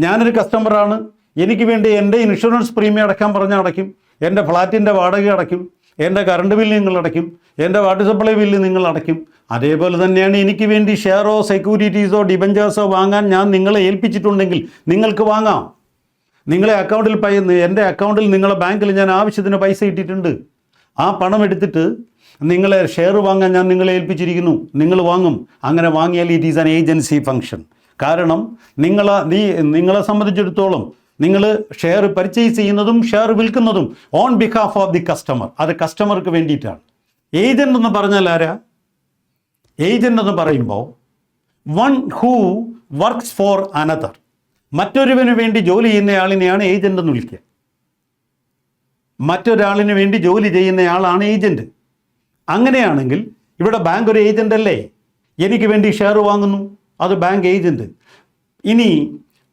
ഞാനൊരു കസ്റ്റമറാണ്, എനിക്ക് വേണ്ടി എൻ്റെ ഇൻഷുറൻസ് പ്രീമിയം അടയ്ക്കാൻ പറഞ്ഞാൽ അടയ്ക്കും, എൻ്റെ ഫ്ലാറ്റിൻ്റെ വാടക അടയ്ക്കും, എൻ്റെ കറണ്ട് ബില്ല് നിങ്ങൾ അടയ്ക്കും, എൻ്റെ വാട്ടർ സപ്ലൈ ബില്ല് നിങ്ങൾ അടയ്ക്കും. അതേപോലെ തന്നെയാണ് എനിക്ക് വേണ്ടി ഷെയറോ സെക്യൂരിറ്റീസോ ഡിബഞ്ചേഴ്സോ വാങ്ങാൻ ഞാൻ നിങ്ങളെ ഏൽപ്പിച്ചിട്ടുണ്ടെങ്കിൽ നിങ്ങൾക്ക് വാങ്ങാം. നിങ്ങളെ അക്കൗണ്ടിൽ എൻ്റെ അക്കൗണ്ടിൽ നിങ്ങളെ ബാങ്കിൽ ഞാൻ ആവശ്യത്തിന് പൈസ ഇട്ടിട്ടുണ്ട്. ആ പണം എടുത്തിട്ട് നിങ്ങളെ ഷെയർ വാങ്ങാൻ ഞാൻ നിങ്ങളെ ഏൽപ്പിച്ചിരിക്കുന്നു, നിങ്ങൾ വാങ്ങും. അങ്ങനെ വാങ്ങിയാൽ it is an agency function. കാരണം നിങ്ങളെ സംബന്ധിച്ചിടത്തോളം നിങ്ങൾ ഷെയർ പർച്ചേസ് ചെയ്യുന്നതും ഷെയർ വിൽക്കുന്നതും on behalf of the customer, അത് കസ്റ്റമർക്ക് വേണ്ടിയിട്ടാണ്. ഏജൻ്റ് എന്ന് പറഞ്ഞാൽ ആരാ? ഏജൻ്റ് എന്ന് പറയുമ്പോൾ one who works for another, മറ്റൊരുവന് വേണ്ടി ജോലി ചെയ്യുന്നയാളിനെയാണ് ഏജൻ്റ് എന്ന് വിളിക്കുക. മറ്റൊരാളിന് വേണ്ടി ജോലി ചെയ്യുന്നയാളാണ് ഏജൻറ്റ്. അങ്ങനെയാണെങ്കിൽ ഇവിടെ ബാങ്ക് ഒരു ഏജൻ്റ് അല്ലേ? എനിക്ക് വേണ്ടി ഷെയർ വാങ്ങുന്നു, അത് ബാങ്ക് ഏജൻറ്റ്. ഇനി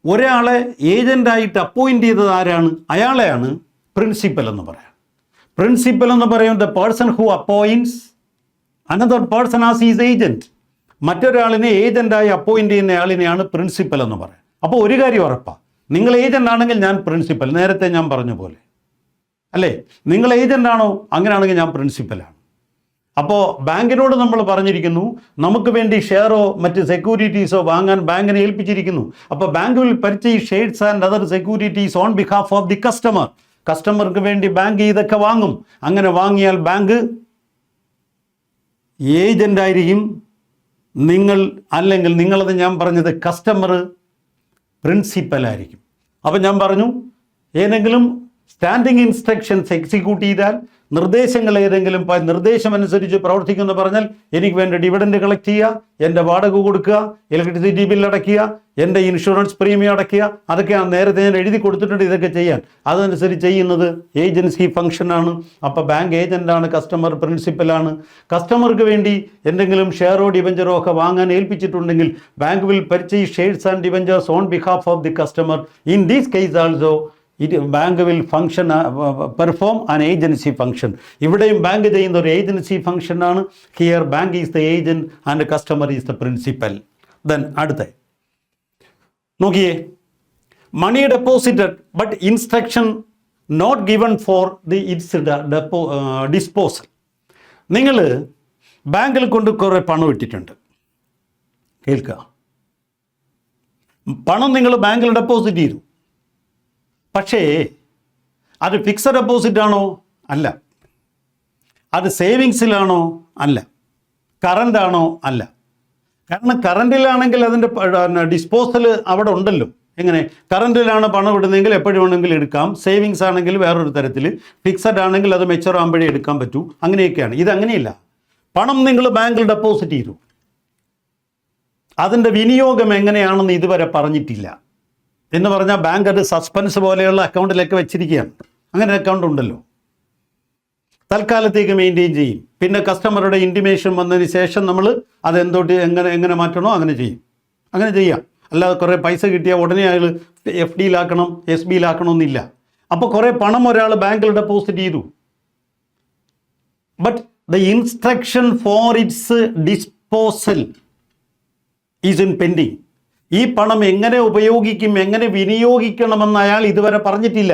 ഒരാളെ ഏജൻ്റായിട്ട് അപ്പോയിൻ്റ് ചെയ്തത് ആരാണ്? അയാളെയാണ് പ്രിൻസിപ്പൽ എന്ന് പറയാം. പ്രിൻസിപ്പൽ എന്ന് പറയുന്നത് the person who appoints another person as is agent. മറ്റൊരാളിനെ ഏജൻ്റായി അപ്പോയിൻ്റ് ചെയ്യുന്ന ആളിനെയാണ് പ്രിൻസിപ്പൽ എന്ന് പറയാം. അപ്പോൾ ഒരു കാര്യം ഉറപ്പാണ്, നിങ്ങൾ ഏജൻ്റ് ആണെങ്കിൽ ഞാൻ പ്രിൻസിപ്പൽ, നേരത്തെ ഞാൻ പറഞ്ഞ പോലെ അല്ലേ? നിങ്ങൾ ഏജൻ്റ് ആണോ? അങ്ങനെയാണെങ്കിൽ ഞാൻ പ്രിൻസിപ്പലാണ്. അപ്പോൾ ബാങ്കിനോട് നമ്മൾ പറഞ്ഞിരിക്കുന്നു, നമുക്ക് വേണ്ടി ഷെയറോ മറ്റ് സെക്യൂരിറ്റീസോ വാങ്ങാൻ ബാങ്കിനെ ഏൽപ്പിച്ചിരിക്കുന്നു. അപ്പോൾ bank will purchase shares and other securities on behalf of the customer. കസ്റ്റമർക്ക് വേണ്ടി ബാങ്ക് ഇതൊക്കെ വാങ്ങും. അങ്ങനെ വാങ്ങിയാൽ ബാങ്ക് ഏജൻ്റ് ആയിരിക്കും. അല്ലെങ്കിൽ നിങ്ങളത് ഞാൻ പറഞ്ഞത് കസ്റ്റമർ പ്രിൻസിപ്പലായിരിക്കും. അപ്പം ഞാൻ പറഞ്ഞു, ഏതെങ്കിലും സ്റ്റാൻഡിങ് ഇൻസ്ട്രക്ഷൻസ് എക്സിക്യൂട്ട് ചെയ്താൽ നിർദ്ദേശങ്ങൾ ഏതെങ്കിലും നിർദ്ദേശം അനുസരിച്ച് പ്രവർത്തിക്കുമെന്ന് പറഞ്ഞാൽ എനിക്ക് വേണ്ട ഡിവിഡൻഡ് കളക്ട് ചെയ്യുക, എൻ്റെ വാടക കൊടുക്കുക, ഇലക്ട്രിസിറ്റി ബിൽ അടയ്ക്കുക, എൻ്റെ ഇൻഷുറൻസ് പ്രീമിയം അടയ്ക്കുക, അതൊക്കെ നേരത്തെ ഞാൻ എഴുതി കൊടുത്തിട്ടുണ്ട് ഇതൊക്കെ ചെയ്യാൻ. അതനുസരിച്ച് ചെയ്യുന്നത് ഏജൻസി ഫംഗ്ഷനാണ്. അപ്പോൾ ബാങ്ക് ഏജൻ്റാണ്, കസ്റ്റമർ പ്രിൻസിപ്പലാണ്. കസ്റ്റമർക്ക് വേണ്ടി എന്തെങ്കിലും ഷെയറോ ഡിബഞ്ചറോ ഒക്കെ വാങ്ങാൻ ഏൽപ്പിച്ചിട്ടുണ്ടെങ്കിൽ bank will purchase shares and debentures on behalf of the customer. In these case also bank will function perform an agency function. ഇവിടെയും ബാങ്ക് ചെയ്യുന്ന ഒരു ഏജൻസി ഫംഗ്ഷനാണ്. Here bank is the agent and customer is the principal. Then അടുത്ത നോക്കിയേ, money deposited but instruction not given for the its disposal. നിങ്ങൾ ബാങ്കിൽ കൊണ്ട് കുറേ പണം ഇട്ടിട്ടുണ്ട്, കേൾക്കുക. പണം നിങ്ങൾ ബാങ്കിൽ ഡെപ്പോസിറ്റ് ചെയ്തു. പക്ഷേ അത് ഫിക്സഡ് ഡെപ്പോസിറ്റ് ആണോ? അല്ല. അത് സേവിങ്സിലാണോ? അല്ല. കറണ്ട് ആണോ? അല്ല. കാരണം കറണ്ടിലാണെങ്കിൽ അതിൻ്റെ ഡിസ്പോസൽ അവിടെ ഉണ്ടല്ലോ. എങ്ങനെ? കറണ്ടിലാണ് പണം ഇടുന്നതെങ്കിൽ എപ്പോഴും വേണമെങ്കിലും എടുക്കാം. സേവിങ്സ് ആണെങ്കിൽ വേറൊരു തരത്തിൽ, ഫിക്സഡ് ആണെങ്കിൽ അത് മെച്ചുവർ ആകുമ്പോഴേ എടുക്കാൻ പറ്റൂ. അങ്ങനെയൊക്കെയാണ്. ഇതങ്ങനെയില്ല. പണം നിങ്ങൾ ബാങ്കിൽ ഡെപ്പോസിറ്റ് ചെയ്തു, അതിൻ്റെ വിനിയോഗം എങ്ങനെയാണെന്ന് ഇതുവരെ പറഞ്ഞിട്ടില്ല. എന്ന് പറഞ്ഞാൽ ബാങ്ക് അത് സസ്പെൻസ് പോലെയുള്ള അക്കൗണ്ടിലൊക്കെ വെച്ചിരിക്കുകയാണ്. അങ്ങനെ അക്കൗണ്ട് ഉണ്ടല്ലോ, തൽക്കാലത്തേക്ക് മെയിൻറ്റെയിൻ ചെയ്യും. പിന്നെ കസ്റ്റമറുടെ ഇൻറ്റിമേഷൻ വന്നതിന് ശേഷം നമ്മൾ അതെന്തോട്ട് എങ്ങനെ മാറ്റണോ അങ്ങനെ ചെയ്യും. അങ്ങനെ ചെയ്യാം. അല്ലാതെ കുറേ പൈസ കിട്ടിയാൽ ഉടനെ അയാൾ FD-യിലാക്കണം, SB-യിലാക്കണമെന്നില്ല. അപ്പോൾ കുറേ പണം ഒരാൾ ബാങ്കിൽ ഡെപ്പോസിറ്റ് ചെയ്തു, but the instruction four its disposal is in pending. ഈ പണം എങ്ങനെ ഉപയോഗിക്കും, എങ്ങനെ വിനിയോഗിക്കണമെന്ന് അയാൾ ഇതുവരെ പറഞ്ഞിട്ടില്ല.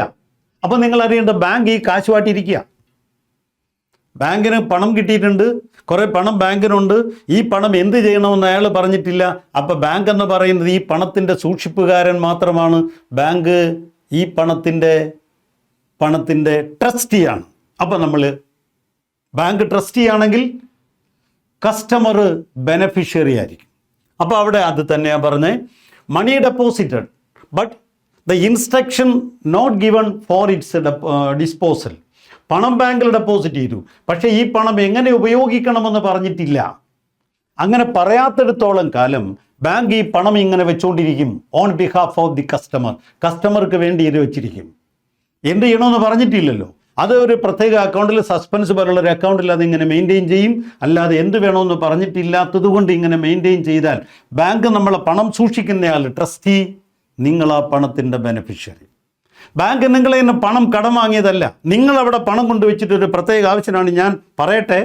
അപ്പോൾ നിങ്ങൾ അറിയേണ്ട, ബാങ്ക് ഈ കാശുമായിട്ടിരിക്കുക. ബാങ്കിന് പണം കിട്ടിയിട്ടുണ്ട്, കുറേ പണം ബാങ്കിനുണ്ട്. ഈ പണം എന്ത് ചെയ്യണമെന്ന് അയാൾ പറഞ്ഞിട്ടില്ല. അപ്പോൾ ബാങ്ക് എന്ന് പറയുന്നത് ഈ പണത്തിൻ്റെ സൂക്ഷിപ്പുകാരൻ മാത്രമാണ്. ബാങ്ക് ഈ പണത്തിൻ്റെ ട്രസ്റ്റിയാണ്. അപ്പോൾ നമ്മൾ ബാങ്ക് ട്രസ്റ്റി ആണെങ്കിൽ കസ്റ്റമർ ബെനഫിഷ്യറി ആയിരിക്കും. അപ്പോൾ അവിടെ അത് തന്നെയാണ് പറഞ്ഞത്, money deposited but the instruction not given for its disposal. പണം ബാങ്കിൽ ഡെപ്പോസിറ്റ് ചെയ്തു, പക്ഷേ ഈ പണം എങ്ങനെ ഉപയോഗിക്കണമെന്ന് പറഞ്ഞിട്ടില്ല. അങ്ങനെ പറയാത്തിടത്തോളം കാലം ബാങ്ക് ഈ പണം ഇങ്ങനെ വെച്ചുകൊണ്ടിരിക്കും. On behalf of the customer, കസ്റ്റമർക്ക് വേണ്ടി ഇത് വെച്ചിരിക്കും. എന്ത് ചെയ്യണമെന്ന് പറഞ്ഞിട്ടില്ലല്ലോ. അത് ഒരു പ്രത്യേക അക്കൗണ്ടിൽ, സസ്പെൻസ് പോലുള്ള ഒരു അക്കൗണ്ടിൽ അതിങ്ങനെ മെയിൻറ്റെയിൻ ചെയ്യും. അല്ലാതെ എന്ത് വേണമെന്ന് പറഞ്ഞിട്ടില്ലാത്തത് കൊണ്ട് ഇങ്ങനെ മെയിൻറ്റെയിൻ ചെയ്താൽ ബാങ്ക് നമ്മളെ പണം സൂക്ഷിക്കുന്നയാൾ ട്രസ്റ്റി, നിങ്ങൾ ആ പണത്തിൻ്റെ ബെനഫിഷ്യറി. ബാങ്ക് നിങ്ങളെ തന്നെ പണം കടം വാങ്ങിയതല്ല. നിങ്ങളവിടെ പണം കൊണ്ടുവച്ചിട്ട് ഒരു പ്രത്യേക ആവശ്യമാണ്. ഞാൻ പറയട്ടെ,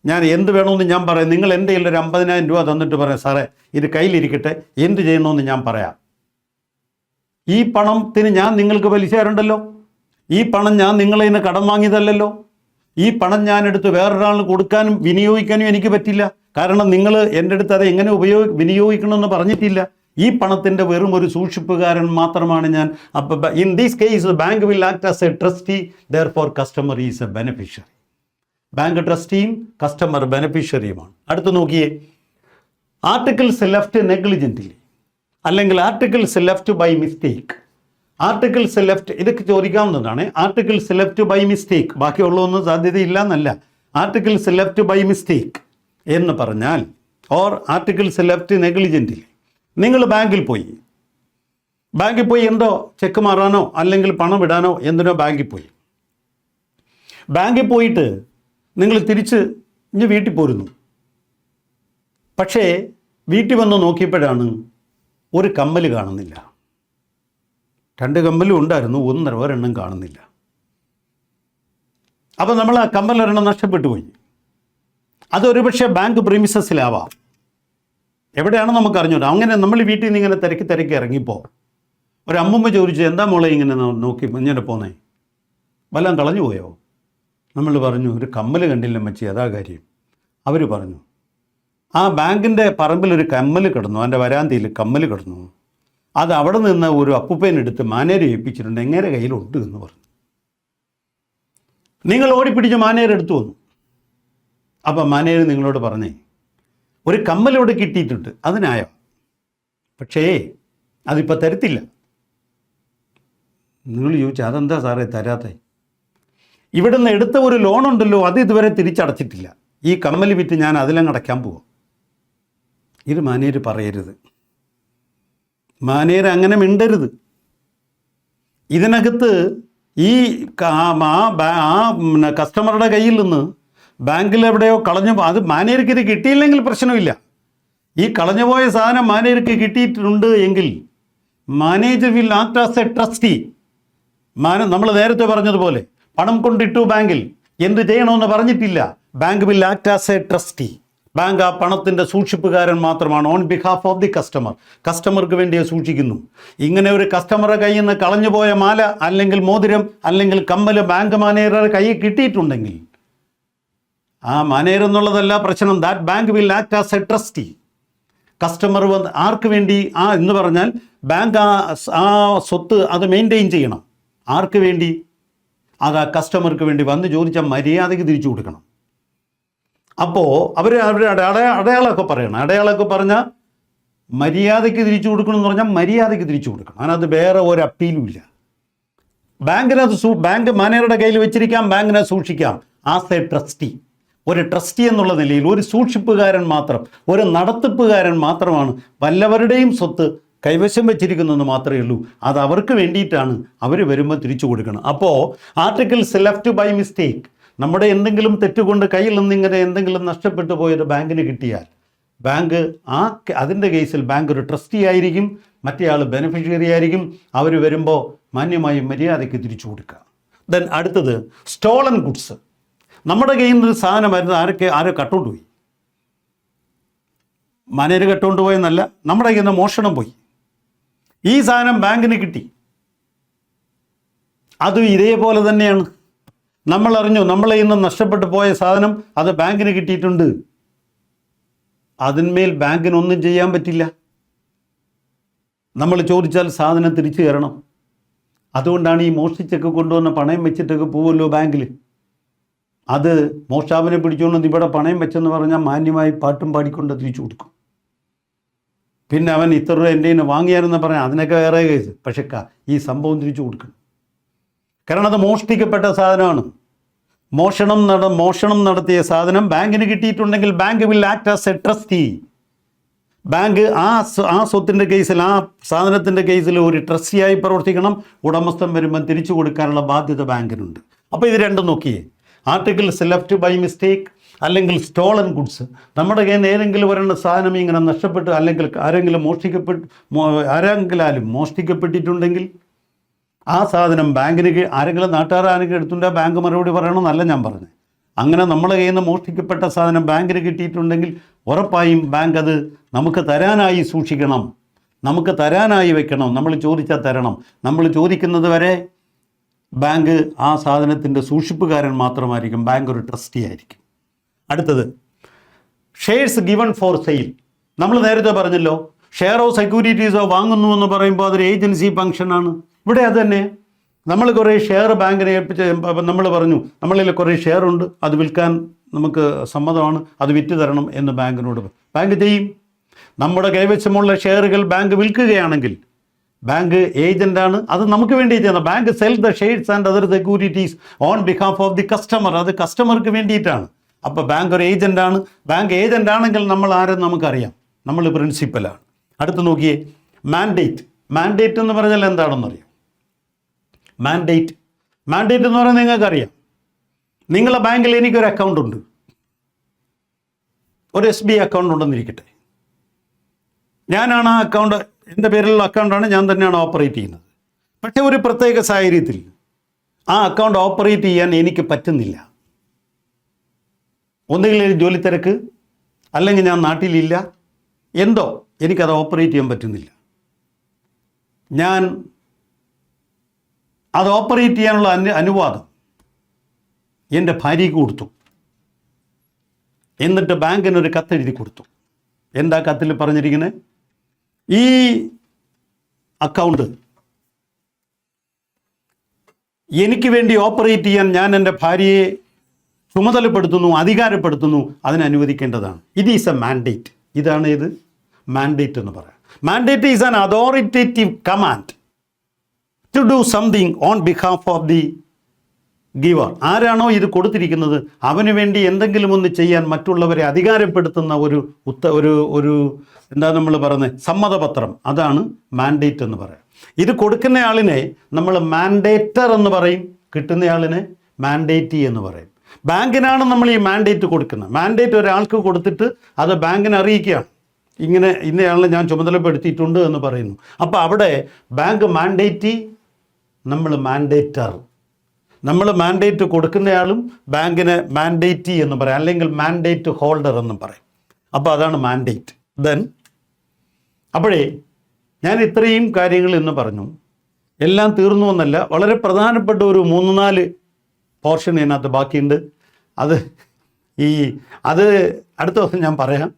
ഞാൻ എന്ത് വേണമെന്ന് ഞാൻ പറയാം. നിങ്ങൾ എൻ്റെ കയ്യിൽ ഒരു 50,000 രൂപ തന്നിട്ട് പറയാം, സാറേ ഇത് കയ്യിലിരിക്കട്ടെ, എന്ത് ചെയ്യണമെന്ന് ഞാൻ പറയാം. ഈ പണത്തിന് ഞാൻ നിങ്ങൾക്ക് പലിശ തരണ്ടല്ലോ. ഈ പണം ഞാൻ നിങ്ങളെ നിന്ന് കടം വാങ്ങിയതല്ലല്ലോ. ഈ പണം ഞാൻ എടുത്ത് വേറൊരാളിന് കൊടുക്കാനും വിനിയോഗിക്കാനും എനിക്ക് പറ്റില്ല. കാരണം നിങ്ങൾ എൻ്റെ അടുത്ത് അത് എങ്ങനെ വിനിയോഗിക്കണമെന്ന് പറഞ്ഞിട്ടില്ല. ഈ പണത്തിൻ്റെ വെറും ഒരു സൂക്ഷിപ്പുകാരൻ മാത്രമാണ് ഞാൻ. അപ്പോൾ in these case bank will act as a trustee, therefore customer is a beneficiary. Bank ട്രസ്റ്റിയും കസ്റ്റമർ ബെനഫിഷ്യറിയുമാണ്. അടുത്ത് നോക്കിയേ, ആർട്ടിക്കിൾസ് ലെഫ്റ്റ് നെഗ്ലിജൻ്റ്ലി അല്ലെങ്കിൽ articles left by mistake. Articles left, ഇതൊക്കെ ചോദിക്കാവുന്നതാണ്. ആർട്ടിക്കിൾസ് ലെഫ്റ്റ് ബൈ മിസ്റ്റേക്ക്, ബാക്കിയുള്ളതൊന്നും സാധ്യതയില്ല എന്നല്ല. ആർട്ടിക്കിൾസ് ലെഫ്റ്റ് ബൈ മിസ്റ്റേക്ക് എന്ന് പറഞ്ഞാൽ, ഓർ ആർട്ടിക്കിൾസ് ലെഫ്റ്റ് നെഗ്ലിജൻ്റ്ലി. നിങ്ങൾ ബാങ്കിൽ പോയി എന്തോ ചെക്ക് മാറാനോ അല്ലെങ്കിൽ പണം ഇടാനോ എന്തിനോ ബാങ്കിൽ പോയിട്ട് നിങ്ങൾ തിരിച്ച് ഇനി വീട്ടിൽ പോരുന്നു. പക്ഷേ വീട്ടിൽ വന്ന് നോക്കിയപ്പോഴാണ് ഒരു കമ്മൽ കാണുന്നില്ല. 2 കമ്മലും ഉണ്ടായിരുന്നു, ഒരെണ്ണം കാണുന്നില്ല. അപ്പോൾ നമ്മൾ ആ കമ്മലൊരെണ്ണം നഷ്ടപ്പെട്ടു പോയി. അതൊരു പക്ഷേ ബാങ്ക് പ്രീമിസസിലാവാം, എവിടെയാണ് നമുക്ക് അറിഞ്ഞൂടാ. അങ്ങനെ നമ്മൾ വീട്ടിൽ നിന്ന് ഇങ്ങനെ തിരക്കി ഇറങ്ങിപ്പോൾ ഒരു അമ്മൂമ്മ ചോദിച്ചു, എന്താ മോളെ ഇങ്ങനെ നോക്കി ഇങ്ങനെ പോന്നേ, വല്ലതും കളഞ്ഞു പോയോ? നമ്മൾ പറഞ്ഞു, ഒരു കമ്മൽ കണ്ടില്ല മച്ചി, അതാ കാര്യം. അവർ പറഞ്ഞു, ആ ബാങ്കിൻ്റെ പറമ്പിലൊരു കമ്മൽ കിടന്നു, എൻ്റെ വരാന്തയിൽ കമ്മൽ കിടന്നു, അത് അവിടെ നിന്ന് ഒരു അപ്പൂപ്പേനെടുത്ത് മാനേരെ ഏൽപ്പിച്ചിട്ടുണ്ട്, എങ്ങനെ കയ്യിലുണ്ട് എന്ന് പറഞ്ഞു. നിങ്ങൾ ഓടിപ്പിടിച്ച് മാനേരെ എടുത്തു വന്നു. അപ്പം മാനേര് നിങ്ങളോട് പറഞ്ഞേ, ഒരു കമ്മൽ ഇവിടെ കിട്ടിയിട്ടുണ്ട്, അതിനായോ? പക്ഷേ അതിപ്പോൾ തരത്തില്ല. നിങ്ങൾ ചോദിച്ചു, അതെന്താ സാറേ തരാത്തേ? ഇവിടുന്ന് എടുത്ത ഒരു ലോൺ ഉണ്ടല്ലോ, അത് ഇതുവരെ തിരിച്ചടച്ചിട്ടില്ല. ഈ കമ്മൽ വിറ്റ് ഞാൻ അതിലങ്ങ് അടയ്ക്കാൻ പോവാം. ഇത് മാനേജർ പറയരുത്, മാനേജർ അങ്ങനെ മിണ്ടരുത്. ഇതിനകത്ത് ഈ കസ്റ്റമറുടെ കയ്യിൽ നിന്ന് ബാങ്കിൽ എവിടെയോ കളഞ്ഞു, അത് മാനേജർക്ക് ഇത് കിട്ടിയില്ലെങ്കിൽ പ്രശ്നമില്ല. ഈ കളഞ്ഞുപോയ സാധനം മാനേജർക്ക് കിട്ടിയിട്ടുണ്ട് എങ്കിൽ manager will act as a trustee. നമ്മൾ നേരത്തെ പറഞ്ഞതുപോലെ പണം കൊണ്ടിട്ടു ബാങ്കിൽ, എന്ത് ചെയ്യണമെന്ന് പറഞ്ഞിട്ടില്ല. Bank will act as a trustee. Bank ആ പണത്തിൻ്റെ സൂക്ഷിപ്പുകാരൻ മാത്രമാണ്. On behalf of the customer, കസ്റ്റമർക്ക് വേണ്ടിയേ സൂക്ഷിക്കുന്നു. ഇങ്ങനെ ഒരു കസ്റ്റമറുടെ കയ്യിൽ നിന്ന് കളഞ്ഞുപോയ മാല അല്ലെങ്കിൽ മോതിരം അല്ലെങ്കിൽ കമ്മൽ ബാങ്ക് മാനേജറുടെ കയ്യിൽ കിട്ടിയിട്ടുണ്ടെങ്കിൽ ആ മാനേജർ എന്നുള്ളതല്ല പ്രശ്നം. That bank will act as a trustee. Customer വന്ന് ആർക്ക് വേണ്ടി എന്ന് പറഞ്ഞാൽ ബാങ്ക് ആ സ്വത്ത് അത് മെയിൻറ്റെയിൻ ചെയ്യണം. ആർക്ക് വേണ്ടി? അത് ആ കസ്റ്റമർക്ക് വേണ്ടി വന്ന് ചോദിച്ചാൽ മര്യാദയ്ക്ക് തിരിച്ചു കൊടുക്കണം. അപ്പോൾ അവരുടെ അടയാളമൊക്കെ പറയണം. അടയാളമൊക്കെ പറഞ്ഞാൽ മര്യാദയ്ക്ക് തിരിച്ചു കൊടുക്കണം എന്ന് പറഞ്ഞാൽ മര്യാദയ്ക്ക് തിരിച്ചു കൊടുക്കണം. അതിനകത്ത് വേറെ ഒരു അപ്പീലും ഇല്ല. ബാങ്ക് മാനേജറുടെ കയ്യിൽ വെച്ചിരിക്കാം, ബാങ്കിനെ സൂക്ഷിക്കാം ആസ് എ ട്രസ്റ്റി. ഒരു ട്രസ്റ്റി എന്നുള്ള നിലയിൽ ഒരു സൂക്ഷിപ്പുകാരൻ മാത്രം, ഒരു നടത്തിപ്പുകാരൻ മാത്രമാണ് വല്ലവരുടെയും സ്വത്ത് കൈവശം വെച്ചിരിക്കുന്നതെന്ന് മാത്രമേ ഉള്ളൂ. അത് അവർക്ക് വേണ്ടിയിട്ടാണ്, അവർ വരുമ്പോൾ തിരിച്ചു കൊടുക്കണം. അപ്പോൾ ആർട്ടിക്കിൾസ് ലെഫ്റ്റ് ബൈ മിസ്റ്റേക്ക്, നമ്മുടെ എന്തെങ്കിലും തെറ്റുകൊണ്ട് കയ്യിൽ നിന്നിങ്ങനെ എന്തെങ്കിലും നഷ്ടപ്പെട്ടു പോയത് ബാങ്കിന് കിട്ടിയാൽ ബാങ്ക് അതിൻ്റെ കേസിൽ ബാങ്ക് ഒരു ട്രസ്റ്റി ആയിരിക്കും, മറ്റേ ആൾ ബെനിഫിഷ്യറി ആയിരിക്കും. അവർ വരുമ്പോൾ മാന്യമായി മര്യാദയ്ക്ക് തിരിച്ചു കൊടുക്കുക. ദെൻ അടുത്തത് സ്റ്റോളൻ ഗുഡ്സ്. നമ്മുടെ കയ്യിൽ നിന്ന് ഒരു സാധനം വരുന്നത് ആരോ കട്ടുകൊണ്ട് പോയി. മാനേജർ കട്ടുകൊണ്ട് പോയെന്നല്ല, നമ്മുടെ കയ്യിൽ നിന്ന് മോഷണം പോയി. ഈ സാധനം ബാങ്കിന് കിട്ടി. അതും ഇതേപോലെ തന്നെയാണ്. നമ്മൾ അറിഞ്ഞു, നമ്മളെ ഇന്ന് നഷ്ടപ്പെട്ടു പോയ സാധനം അത് ബാങ്കിന് കിട്ടിയിട്ടുണ്ട്. അതിന്മേൽ ബാങ്കിനൊന്നും ചെയ്യാൻ പറ്റില്ല. നമ്മൾ ചോദിച്ചാൽ സാധനം തിരിച്ചു തരണം. അതുകൊണ്ടാണ് ഈ മോഷ്ടിച്ചൊക്കെ കൊണ്ടുവന്ന പണയം വെച്ചിട്ടൊക്കെ പോവുമല്ലോ ബാങ്കിൽ. അത് മോഷ്ടാവിനെ പിടിച്ചുകൊണ്ട് ഇവിടെ പണയം വെച്ചെന്ന് പറഞ്ഞാൽ മാന്യമായി പാട്ടും പാടിക്കൊണ്ട് തിരിച്ചു കൊടുക്കും. പിന്നെ അവൻ ഇത്ര രൂപ എൻ്റെ നിന്ന് വാങ്ങിയാരെന്ന് പറഞ്ഞാൽ അതിനൊക്കെ വേറെ കേസ്. പക്ഷേ ഈ സംഭവം തിരിച്ചു കൊടുക്കണം. കാരണം അത് മോഷ്ടിക്കപ്പെട്ട സാധനമാണ്. മോഷണം നടത്തിയ സാധനം ബാങ്കിന് കിട്ടിയിട്ടുണ്ടെങ്കിൽ bank will act as a trustee. Bank ആ സ്വത്തിൻ്റെ കേസിൽ, ആ സാധനത്തിൻ്റെ കേസിൽ ഒരു ട്രസ്റ്റിയായി പ്രവർത്തിക്കണം. ഉടമസ്ഥൻ വരുമ്പം തിരിച്ചു കൊടുക്കാനുള്ള ബാധ്യത ബാങ്കിനുണ്ട്. അപ്പോൾ ഇത് രണ്ടും നോക്കിയേ. ആർട്ടിക്കിൾസ് ലെഫ്റ്റ് ബൈ മിസ്റ്റേക്ക് അല്ലെങ്കിൽ സ്റ്റോളൻ ഗുഡ്സ്. നമ്മുടെ കയ്യിൽ നിന്ന് ഏതെങ്കിലും ഒരെണ്ണ സാധനം ഇങ്ങനെ നഷ്ടപ്പെട്ട് അല്ലെങ്കിൽ ആരെങ്കിലും മോഷ്ടിക്കപ്പെട്ടിട്ടുണ്ടെങ്കിൽ ആ സാധനം ബാങ്കിന് ആരെങ്കിലും നാട്ടുകാരെങ്കിലും എടുത്തുണ്ടെങ്കിൽ ബാങ്ക് മറുപടി പറയണമെന്നല്ല ഞാൻ പറഞ്ഞത്. അങ്ങനെ നമ്മുടെ കയ്യിൽ നിന്ന് മോഷ്ടിക്കപ്പെട്ട സാധനം ബാങ്കിന് കിട്ടിയിട്ടുണ്ടെങ്കിൽ ഉറപ്പായും ബാങ്ക് അത് നമുക്ക് തരാനായി സൂക്ഷിക്കണം, നമുക്ക് തരാനായി വെക്കണം. നമ്മൾ ചോദിച്ചാൽ തരണം. നമ്മൾ ചോദിക്കുന്നത് വരെ ബാങ്ക് ആ സാധനത്തിൻ്റെ സൂക്ഷിപ്പുകാരൻ മാത്രമായിരിക്കും. ബാങ്ക് ഒരു ട്രസ്റ്റി ആയിരിക്കും. അടുത്തത് ഷെയർസ് ഗിവൺ ഫോർ സെയിൽ. നമ്മൾ നേരത്തെ പറഞ്ഞല്ലോ, ഷെയറോ സെക്യൂരിറ്റീസോ വാങ്ങുന്നു എന്ന് പറയുമ്പോൾ അതൊരു ഏജൻസി ഫംഗ്ഷനാണ്. ഇവിടെ അത് തന്നെ. നമ്മൾ കുറേ ഷെയർ ബാങ്കിനെ ഏൽപ്പിച്ച് നമ്മൾ പറഞ്ഞു നമ്മളിൽ കുറേ ഷെയർ ഉണ്ട്, അത് വിൽക്കാൻ നമുക്ക് സമ്മതമാണ്, അത് വിറ്റ് തരണം എന്ന് ബാങ്കിനോട് ബാങ്ക് ചെയ്യും. നമ്മുടെ കൈവശമുള്ള ഷെയറുകൾ ബാങ്ക് വിൽക്കുകയാണെങ്കിൽ ബാങ്ക് ഏജൻ്റാണ്, അത് നമുക്ക് വേണ്ടി ചെയ്യുന്നത്. Bank cell the shares and other securities on behalf of the customer. അത് കസ്റ്റമർക്ക് വേണ്ടിയിട്ടാണ്. അപ്പോൾ ബാങ്ക് ഒരു ഏജൻ്റാണ്. ബാങ്ക് ഏജൻ്റ് ആണെങ്കിൽ നമ്മൾ ആരെന്ന് നമുക്കറിയാം, നമ്മൾ പ്രിൻസിപ്പലാണ്. അടുത്ത് നോക്കിയേ, മാൻഡേറ്റ്. മാൻഡേറ്റ് എന്ന് പറഞ്ഞാൽ എന്താണെന്നറിയാം? മാൻഡേറ്റ് എന്ന് പറഞ്ഞാൽ നിങ്ങൾക്കറിയാം. നിങ്ങളുടെ ബാങ്കിൽ എനിക്കൊരു അക്കൗണ്ട് ഉണ്ട്, ഒരു SBI അക്കൗണ്ട് ഉണ്ടെന്നിരിക്കട്ടെ. ഞാനാണ് ആ അക്കൗണ്ട്, എൻ്റെ പേരിലുള്ള അക്കൗണ്ടാണ്, ഞാൻ തന്നെയാണ് ഓപ്പറേറ്റ് ചെയ്യുന്നത്. പക്ഷേ ഒരു പ്രത്യേക സാഹചര്യത്തിൽ ആ അക്കൗണ്ട് ഓപ്പറേറ്റ് ചെയ്യാൻ എനിക്ക് പറ്റുന്നില്ല. ഒന്നുകിൽ ജോലി തിരക്ക്, അല്ലെങ്കിൽ ഞാൻ നാട്ടിലില്ല, എന്തോ എനിക്കത് ഓപ്പറേറ്റ് ചെയ്യാൻ പറ്റുന്നില്ല. ഞാൻ അത് ഓപ്പറേറ്റ് ചെയ്യാനുള്ള അനുവാദം എൻ്റെ ഭാര്യയ്ക്ക് കൊടുത്തു. എന്നിട്ട് ബാങ്കിനൊരു കത്തെഴുതി കൊടുത്തു. എന്താ കത്തിൽ പറഞ്ഞിരിക്കുന്നത്? ഈ അക്കൗണ്ട് എനിക്ക് വേണ്ടി ഓപ്പറേറ്റ് ചെയ്യാൻ ഞാൻ എൻ്റെ ഭാര്യയെ ചുമതലപ്പെടുത്തുന്നു, അധികാരപ്പെടുത്തുന്നു, അതിന് അനുവദിക്കേണ്ടതാണ്. ഇത് ഈസ് എ മാൻഡേറ്റ്. ഇതാണ് ഇത് മാൻഡേറ്റ് എന്ന് പറയാം. Mandate is an authoritative command to do something on behalf of the giver. ആരാണോ ഇത് കൊടുത്തിരിക്കുന്നത് അവന് വേണ്ടി എന്തെങ്കിലും ഒന്ന് ചെയ്യാൻ മറ്റുള്ളവരെ അധികാരപ്പെടുത്തുന്ന ഒരു എന്താ നമ്മൾ പറയുന്നത്, സമ്മതപത്രം. അതാണ് മാൻഡേറ്റ് എന്ന് പറയാം. ഇത് കൊടുക്കുന്നയാളിനെ നമ്മൾ മാൻഡേറ്റർ എന്ന് പറയും, കിട്ടുന്നയാളിനെ മാൻഡേറ്റി എന്ന് പറയും. ബാങ്കിനാണ് നമ്മൾ ഈ മാൻഡേറ്റ് കൊടുക്കുന്നത്. മാൻഡേറ്റ് ഒരാൾക്ക് കൊടുത്തിട്ട് അത് ബാങ്കിനെ അറിയിക്കുകയാണ്, ഇങ്ങനെ ഇന്നയാളിനെ ഞാൻ ചുമതലപ്പെടുത്തിയിട്ടുണ്ട് എന്ന് പറയുന്നു. അപ്പോൾ അവിടെ ബാങ്ക് മാൻഡേറ്റി, നമ്മൾ മാൻഡേറ്റർ. നമ്മൾ മാൻഡേറ്റ് കൊടുക്കുന്നയാളും ബാങ്കിനെ മാൻഡേറ്റി എന്ന് പറയാം, അല്ലെങ്കിൽ മാൻഡേറ്റ് ഹോൾഡർ എന്നും പറയും. അപ്പോൾ അതാണ് മാൻഡേറ്റ്. ദെൻ അപ്പോഴേ ഞാൻ ഇത്രയും കാര്യങ്ങൾ ഇന്ന് പറഞ്ഞു. എല്ലാം തീർന്നു എന്നല്ല, വളരെ പ്രധാനപ്പെട്ട ഒരു 3-4 പോർഷൻ ഇതിനകത്ത് ബാക്കിയുണ്ട്. അത് അടുത്ത ദിവസം ഞാൻ പറയാം.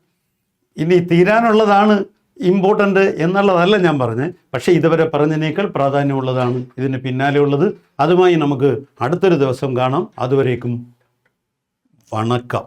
ഇനി തീരാനുള്ളതാണ് ഇമ്പോർട്ടൻ്റ് എന്നുള്ളതല്ല ഞാൻ പറഞ്ഞത്, പക്ഷേ ഇതുവരെ പറഞ്ഞതിനേക്കാൾ പ്രാധാന്യമുള്ളതാണ് ഇതിന് പിന്നാലെ ഉള്ളത്. അതുമായി നമുക്ക് അടുത്തൊരു ദിവസം കാണാം. അതുവരേക്കും വണക്കം.